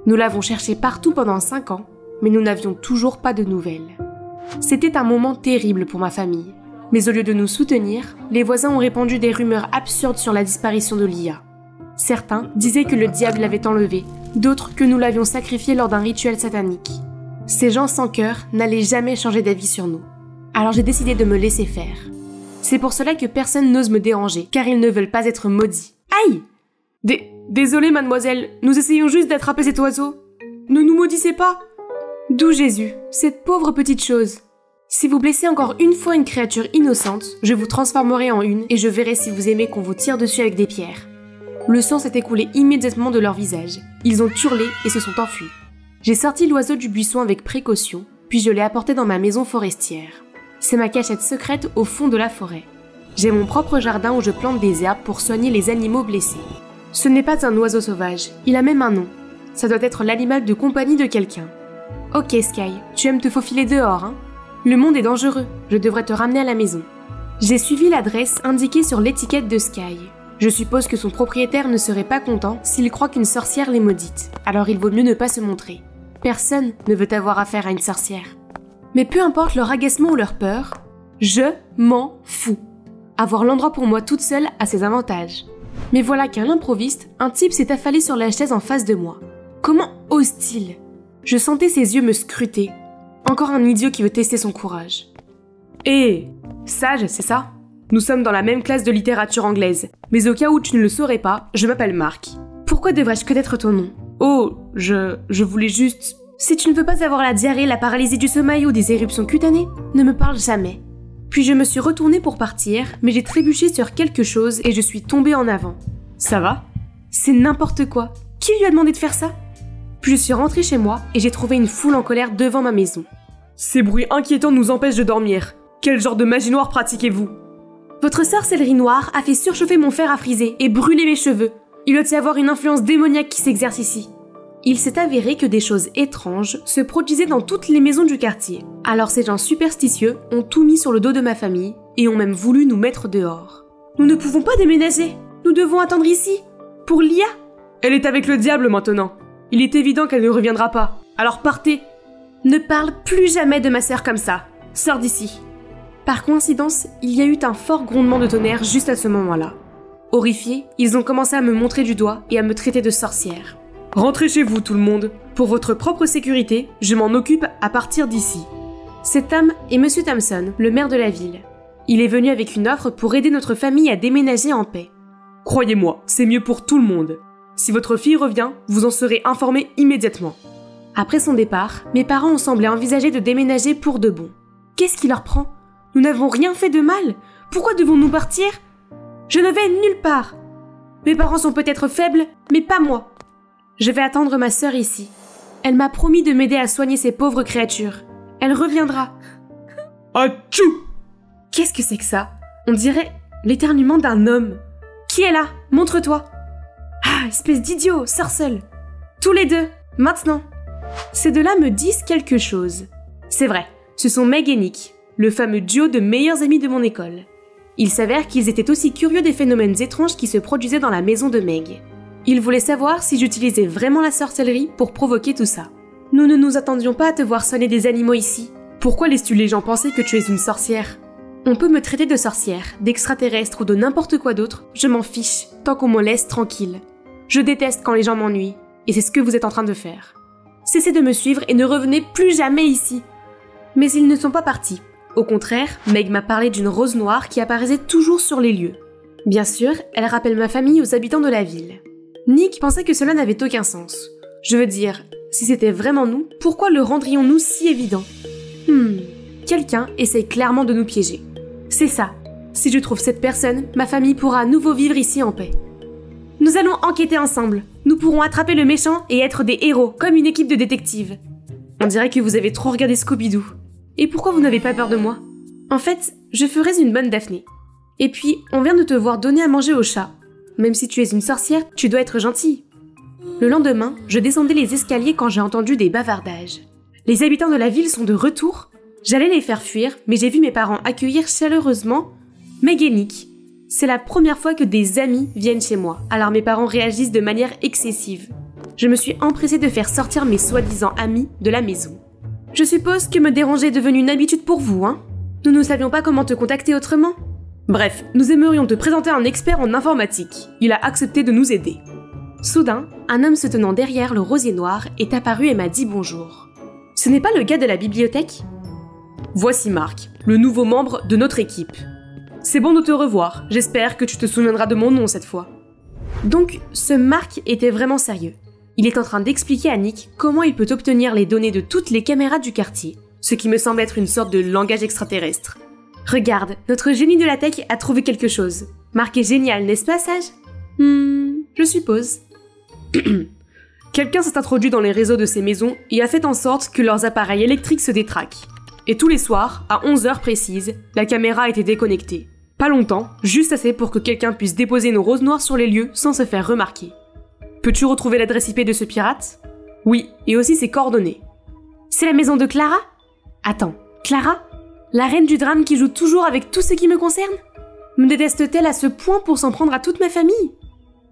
Nous l'avons cherchée partout pendant 5 ans, mais nous n'avions toujours pas de nouvelles. C'était un moment terrible pour ma famille, mais au lieu de nous soutenir, les voisins ont répandu des rumeurs absurdes sur la disparition de Lia. Certains disaient que le diable l'avait enlevée, d'autres que nous l'avions sacrifiée lors d'un rituel satanique. Ces gens sans cœur n'allaient jamais changer d'avis sur nous. Alors j'ai décidé de me laisser faire. C'est pour cela que personne n'ose me déranger, car ils ne veulent pas être maudits. Aïe! Désolée, mademoiselle, nous essayons juste d'attraper cet oiseau. Ne nous maudissez pas! D'où Jésus, cette pauvre petite chose. Si vous blessez encore une fois une créature innocente, je vous transformerai en une et je verrai si vous aimez qu'on vous tire dessus avec des pierres. Le sang s'est écoulé immédiatement de leur visage. Ils ont hurlé et se sont enfuis. J'ai sorti l'oiseau du buisson avec précaution, puis je l'ai apporté dans ma maison forestière. C'est ma cachette secrète au fond de la forêt. J'ai mon propre jardin où je plante des herbes pour soigner les animaux blessés. Ce n'est pas un oiseau sauvage, il a même un nom. Ça doit être l'animal de compagnie de quelqu'un. Ok Sky, tu aimes te faufiler dehors, hein? Le monde est dangereux, je devrais te ramener à la maison. J'ai suivi l'adresse indiquée sur l'étiquette de Sky. Je suppose que son propriétaire ne serait pas content s'il croit qu'une sorcière l'est maudite, alors il vaut mieux ne pas se montrer. Personne ne veut avoir affaire à une sorcière. Mais peu importe leur agacement ou leur peur, je m'en fous. Avoir l'endroit pour moi toute seule a ses avantages. Mais voilà qu'à l'improviste, un type s'est affalé sur la chaise en face de moi. Comment ose-t-il? Je sentais ses yeux me scruter. Encore un idiot qui veut tester son courage. Hé, sage, c'est ça? Nous sommes dans la même classe de littérature anglaise, mais au cas où tu ne le saurais pas, je m'appelle Mark. Pourquoi devrais-je connaître ton nom? Oh, je voulais juste... Si tu ne veux pas avoir la diarrhée, la paralysie du sommeil ou des éruptions cutanées, ne me parle jamais. Puis je me suis retournée pour partir, mais j'ai trébuché sur quelque chose et je suis tombée en avant. Ça va? C'est n'importe quoi. Qui lui a demandé de faire ça? Puis je suis rentrée chez moi et j'ai trouvé une foule en colère devant ma maison. Ces bruits inquiétants nous empêchent de dormir. Quel genre de magie noire pratiquez-vous? Votre sorcellerie noire a fait surchauffer mon fer à friser et brûler mes cheveux. Il doit y avoir une influence démoniaque qui s'exerce ici. Il s'est avéré que des choses étranges se produisaient dans toutes les maisons du quartier. Alors ces gens superstitieux ont tout mis sur le dos de ma famille et ont même voulu nous mettre dehors. Nous ne pouvons pas déménager. Nous devons attendre ici. Pour Lia? Elle est avec le diable maintenant. Il est évident qu'elle ne reviendra pas. Alors partez. Ne parle plus jamais de ma sœur comme ça. Sors d'ici. Par coïncidence, il y a eu un fort grondement de tonnerre juste à ce moment-là. Horrifiés, ils ont commencé à me montrer du doigt et à me traiter de sorcière. Rentrez chez vous tout le monde. Pour votre propre sécurité, je m'en occupe à partir d'ici. Cet homme est Monsieur Thompson, le maire de la ville. Il est venu avec une offre pour aider notre famille à déménager en paix. Croyez-moi, c'est mieux pour tout le monde. Si votre fille revient, vous en serez informé immédiatement. Après son départ, mes parents ont semblé envisager de déménager pour de bon. Qu'est-ce qui leur prend? Nous n'avons rien fait de mal. Pourquoi devons-nous partir? Je ne vais nulle part. Mes parents sont peut-être faibles, mais pas moi. Je vais attendre ma sœur ici. Elle m'a promis de m'aider à soigner ces pauvres créatures. Elle reviendra. Atchou! Qu'est-ce que c'est que ça? On dirait l'éternuement d'un homme. Qui est là? Montre-toi. Ah, espèce d'idiot, sors seul. Tous les deux, maintenant. Ces deux-là me disent quelque chose. C'est vrai, ce sont Meg et Nick, le fameux duo de meilleurs amis de mon école. Il s'avère qu'ils étaient aussi curieux des phénomènes étranges qui se produisaient dans la maison de Meg. Ils voulaient savoir si j'utilisais vraiment la sorcellerie pour provoquer tout ça. Nous ne nous attendions pas à te voir soigner des animaux ici. Pourquoi laisses-tu les gens penser que tu es une sorcière? On peut me traiter de sorcière, d'extraterrestre ou de n'importe quoi d'autre, je m'en fiche, tant qu'on me laisse tranquille. Je déteste quand les gens m'ennuient, et c'est ce que vous êtes en train de faire. Cessez de me suivre et ne revenez plus jamais ici. Mais ils ne sont pas partis. Au contraire, Meg m'a parlé d'une rose noire qui apparaissait toujours sur les lieux. Bien sûr, elle rappelle ma famille aux habitants de la ville. Nick pensait que cela n'avait aucun sens. Je veux dire, si c'était vraiment nous, pourquoi le rendrions-nous si évident? Quelqu'un essaye clairement de nous piéger. C'est ça. Si je trouve cette personne, ma famille pourra à nouveau vivre ici en paix. Nous allons enquêter ensemble. Nous pourrons attraper le méchant et être des héros, comme une équipe de détectives. On dirait que vous avez trop regardé Scooby-Doo. Et pourquoi vous n'avez pas peur de moi? En fait, je ferais une bonne Daphné. Et puis, on vient de te voir donner à manger au chat. Même si tu es une sorcière, tu dois être gentille. Le lendemain, je descendais les escaliers quand j'ai entendu des bavardages. Les habitants de la ville sont de retour. J'allais les faire fuir, mais j'ai vu mes parents accueillir chaleureusement Meg et Nick. C'est la première fois que des amis viennent chez moi, alors mes parents réagissent de manière excessive. Je me suis empressée de faire sortir mes soi-disant amis de la maison. Je suppose que me déranger est devenu une habitude pour vous, hein? Nous ne savions pas comment te contacter autrement. Bref, nous aimerions te présenter un expert en informatique. Il a accepté de nous aider. Soudain, un homme se tenant derrière le rosier noir est apparu et m'a dit bonjour. Ce n'est pas le gars de la bibliothèque ? Voici Marc, le nouveau membre de notre équipe. C'est bon de te revoir, j'espère que tu te souviendras de mon nom cette fois. Donc, ce Marc était vraiment sérieux. Il est en train d'expliquer à Nick comment il peut obtenir les données de toutes les caméras du quartier, ce qui me semble être une sorte de langage extraterrestre. Regarde, notre génie de la tech a trouvé quelque chose. Marc est génial, n'est-ce pas, Sage ? Je suppose. Quelqu'un s'est introduit dans les réseaux de ces maisons et a fait en sorte que leurs appareils électriques se détraquent. Et tous les soirs, à 11h précises, la caméra a été déconnectée. Pas longtemps, juste assez pour que quelqu'un puisse déposer nos roses noires sur les lieux sans se faire remarquer. Peux-tu retrouver l'adresse IP de ce pirate ? Oui, et aussi ses coordonnées. C'est la maison de Clara ? Attends, Clara ? La reine du drame qui joue toujours avec tout ce qui me concerne ? Me déteste-t-elle à ce point pour s'en prendre à toute ma famille ?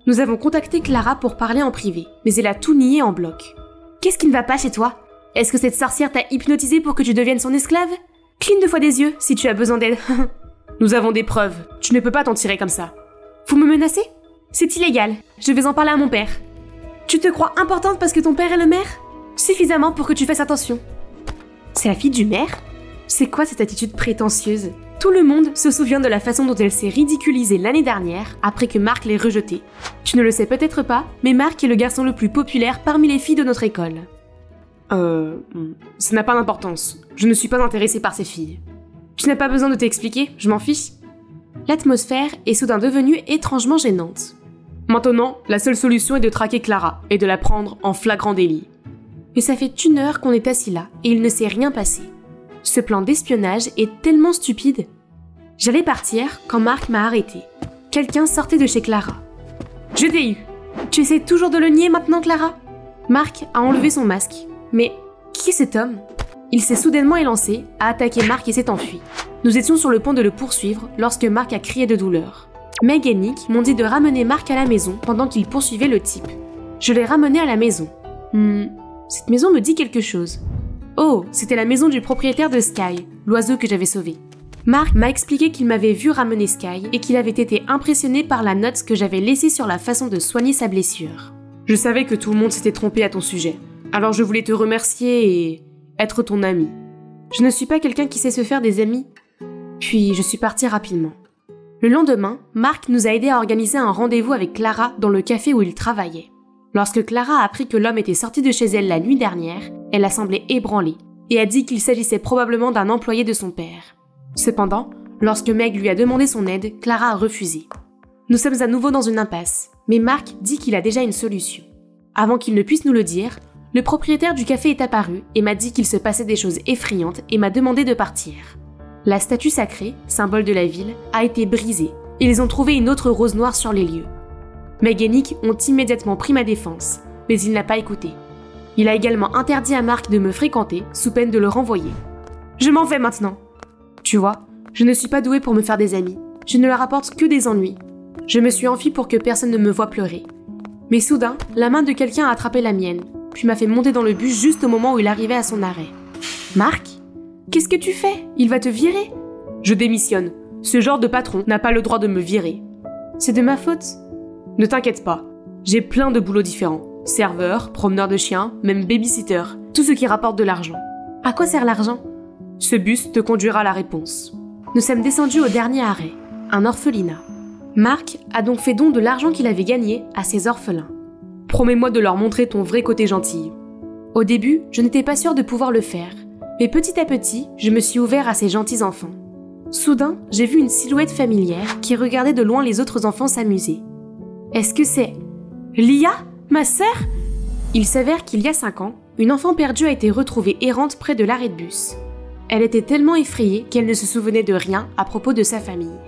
Nous avons contacté Clara pour parler en privé, mais elle a tout nié en bloc. Qu'est-ce qui ne va pas chez toi ? Est-ce que cette sorcière t'a hypnotisé pour que tu deviennes son esclave ? Cligne 2 fois des yeux si tu as besoin d'aide. Nous avons des preuves, tu ne peux pas t'en tirer comme ça. Vous me menacez ? C'est illégal, je vais en parler à mon père. Tu te crois importante parce que ton père est le maire ? Suffisamment pour que tu fasses attention. C'est la fille du maire ? C'est quoi cette attitude prétentieuse ? Tout le monde se souvient de la façon dont elle s'est ridiculisée l'année dernière après que Marc l'ait rejetée. Tu ne le sais peut-être pas, mais Marc est le garçon le plus populaire parmi les filles de notre école. Ça n'a pas d'importance. Je ne suis pas intéressée par ces filles. Tu n'as pas besoin de t'expliquer, je m'en fiche. L'atmosphère est soudain devenue étrangement gênante. Maintenant, la seule solution est de traquer Clara et de la prendre en flagrant délit. Mais ça fait 1 heure qu'on est assis là et il ne s'est rien passé. Ce plan d'espionnage est tellement stupide. J'allais partir quand Marc m'a arrêté. Quelqu'un sortait de chez Clara. Je t'ai eu. Tu essaies toujours de le nier maintenant, Clara ? Marc a enlevé son masque. Mais qui est cet homme ? Il s'est soudainement élancé, a attaqué Marc et s'est enfui. Nous étions sur le point de le poursuivre lorsque Marc a crié de douleur. Meg et Nick m'ont dit de ramener Marc à la maison pendant qu'il poursuivait le type. Je l'ai ramené à la maison. Cette maison me dit quelque chose. Oh, c'était la maison du propriétaire de Sky, l'oiseau que j'avais sauvé. Marc m'a expliqué qu'il m'avait vu ramener Sky et qu'il avait été impressionné par la note que j'avais laissée sur la façon de soigner sa blessure. Je savais que tout le monde s'était trompé à ton sujet. Alors je voulais te remercier et être ton ami. Je ne suis pas quelqu'un qui sait se faire des amis. Puis je suis partie rapidement. Le lendemain, Marc nous a aidés à organiser un rendez-vous avec Clara dans le café où il travaillait. Lorsque Clara a appris que l'homme était sorti de chez elle la nuit dernière, elle a semblé ébranlée et a dit qu'il s'agissait probablement d'un employé de son père. Cependant, lorsque Meg lui a demandé son aide, Clara a refusé. Nous sommes à nouveau dans une impasse, mais Marc dit qu'il a déjà une solution. Avant qu'il ne puisse nous le dire, le propriétaire du café est apparu et m'a dit qu'il se passait des choses effrayantes et m'a demandé de partir. La statue sacrée, symbole de la ville, a été brisée et ils ont trouvé une autre rose noire sur les lieux. Meg et Nick ont immédiatement pris ma défense, mais il n'a pas écouté. Il a également interdit à Marc de me fréquenter sous peine de le renvoyer. Je m'en vais maintenant. Tu vois, je ne suis pas douée pour me faire des amis. Je ne leur apporte que des ennuis. Je me suis enfuie pour que personne ne me voie pleurer. Mais soudain, la main de quelqu'un a attrapé la mienne, puis m'a fait monter dans le bus juste au moment où il arrivait à son arrêt. Marc ? Qu'est-ce que tu fais ? Il va te virer ? Je démissionne. Ce genre de patron n'a pas le droit de me virer. C'est de ma faute ? Ne t'inquiète pas. J'ai plein de boulots différents. Serveur, promeneur de chiens, même babysitter. Tout ce qui rapporte de l'argent. À quoi sert l'argent ? Ce bus te conduira à la réponse. Nous sommes descendus au dernier arrêt, un orphelinat. Marc a donc fait don de l'argent qu'il avait gagné à ses orphelins. Promets-moi de leur montrer ton vrai côté gentil. Au début, je n'étais pas sûre de pouvoir le faire, mais petit à petit, je me suis ouvert à ces gentils enfants. Soudain, j'ai vu une silhouette familière qui regardait de loin les autres enfants s'amuser. Est-ce que c'est Lia, ma sœur ? Il s'avère qu'il y a 5 ans, une enfant perdue a été retrouvée errante près de l'arrêt de bus. Elle était tellement effrayée qu'elle ne se souvenait de rien à propos de sa famille.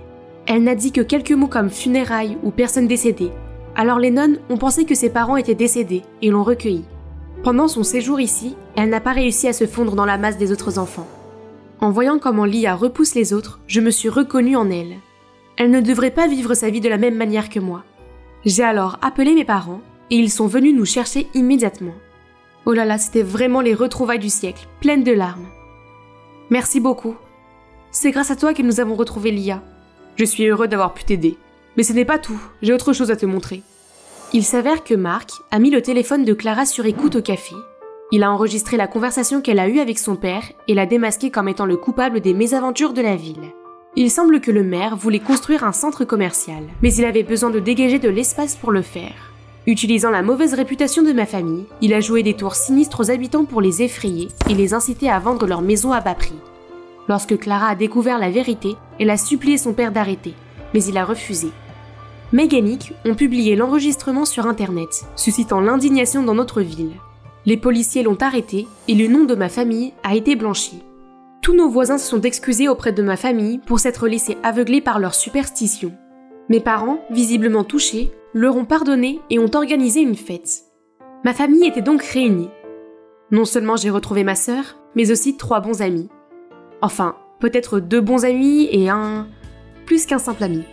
Elle n'a dit que quelques mots comme funérailles ou personne décédée. Alors les nonnes ont pensé que ses parents étaient décédés et l'ont recueillie. Pendant son séjour ici, elle n'a pas réussi à se fondre dans la masse des autres enfants. En voyant comment Lia repousse les autres, je me suis reconnue en elle. Elle ne devrait pas vivre sa vie de la même manière que moi. J'ai alors appelé mes parents et ils sont venus nous chercher immédiatement. Oh là là, c'était vraiment les retrouvailles du siècle, pleines de larmes. Merci beaucoup. C'est grâce à toi que nous avons retrouvé Lia. Je suis heureux d'avoir pu t'aider. Mais ce n'est pas tout, j'ai autre chose à te montrer. Il s'avère que Marc a mis le téléphone de Clara sur écoute au café, Il a enregistré la conversation qu'elle a eue avec son père et l'a démasqué comme étant le coupable des mésaventures de la ville. Il semble que le maire voulait construire un centre commercial, mais il avait besoin de dégager de l'espace pour le faire. Utilisant la mauvaise réputation de ma famille, il a joué des tours sinistres aux habitants pour les effrayer et les inciter à vendre leur maison à bas prix. Lorsque Clara a découvert la vérité, elle a supplié son père d'arrêter, mais il a refusé. Meg et Nick ont publié l'enregistrement sur Internet, suscitant l'indignation dans notre ville. Les policiers l'ont arrêté et le nom de ma famille a été blanchi. Tous nos voisins se sont excusés auprès de ma famille pour s'être laissés aveugler par leur superstition. Mes parents, visiblement touchés, leur ont pardonné et ont organisé une fête. Ma famille était donc réunie. Non seulement j'ai retrouvé ma sœur, mais aussi 3 bons amis. Enfin, peut-être 2 bons amis et plus qu'un simple ami.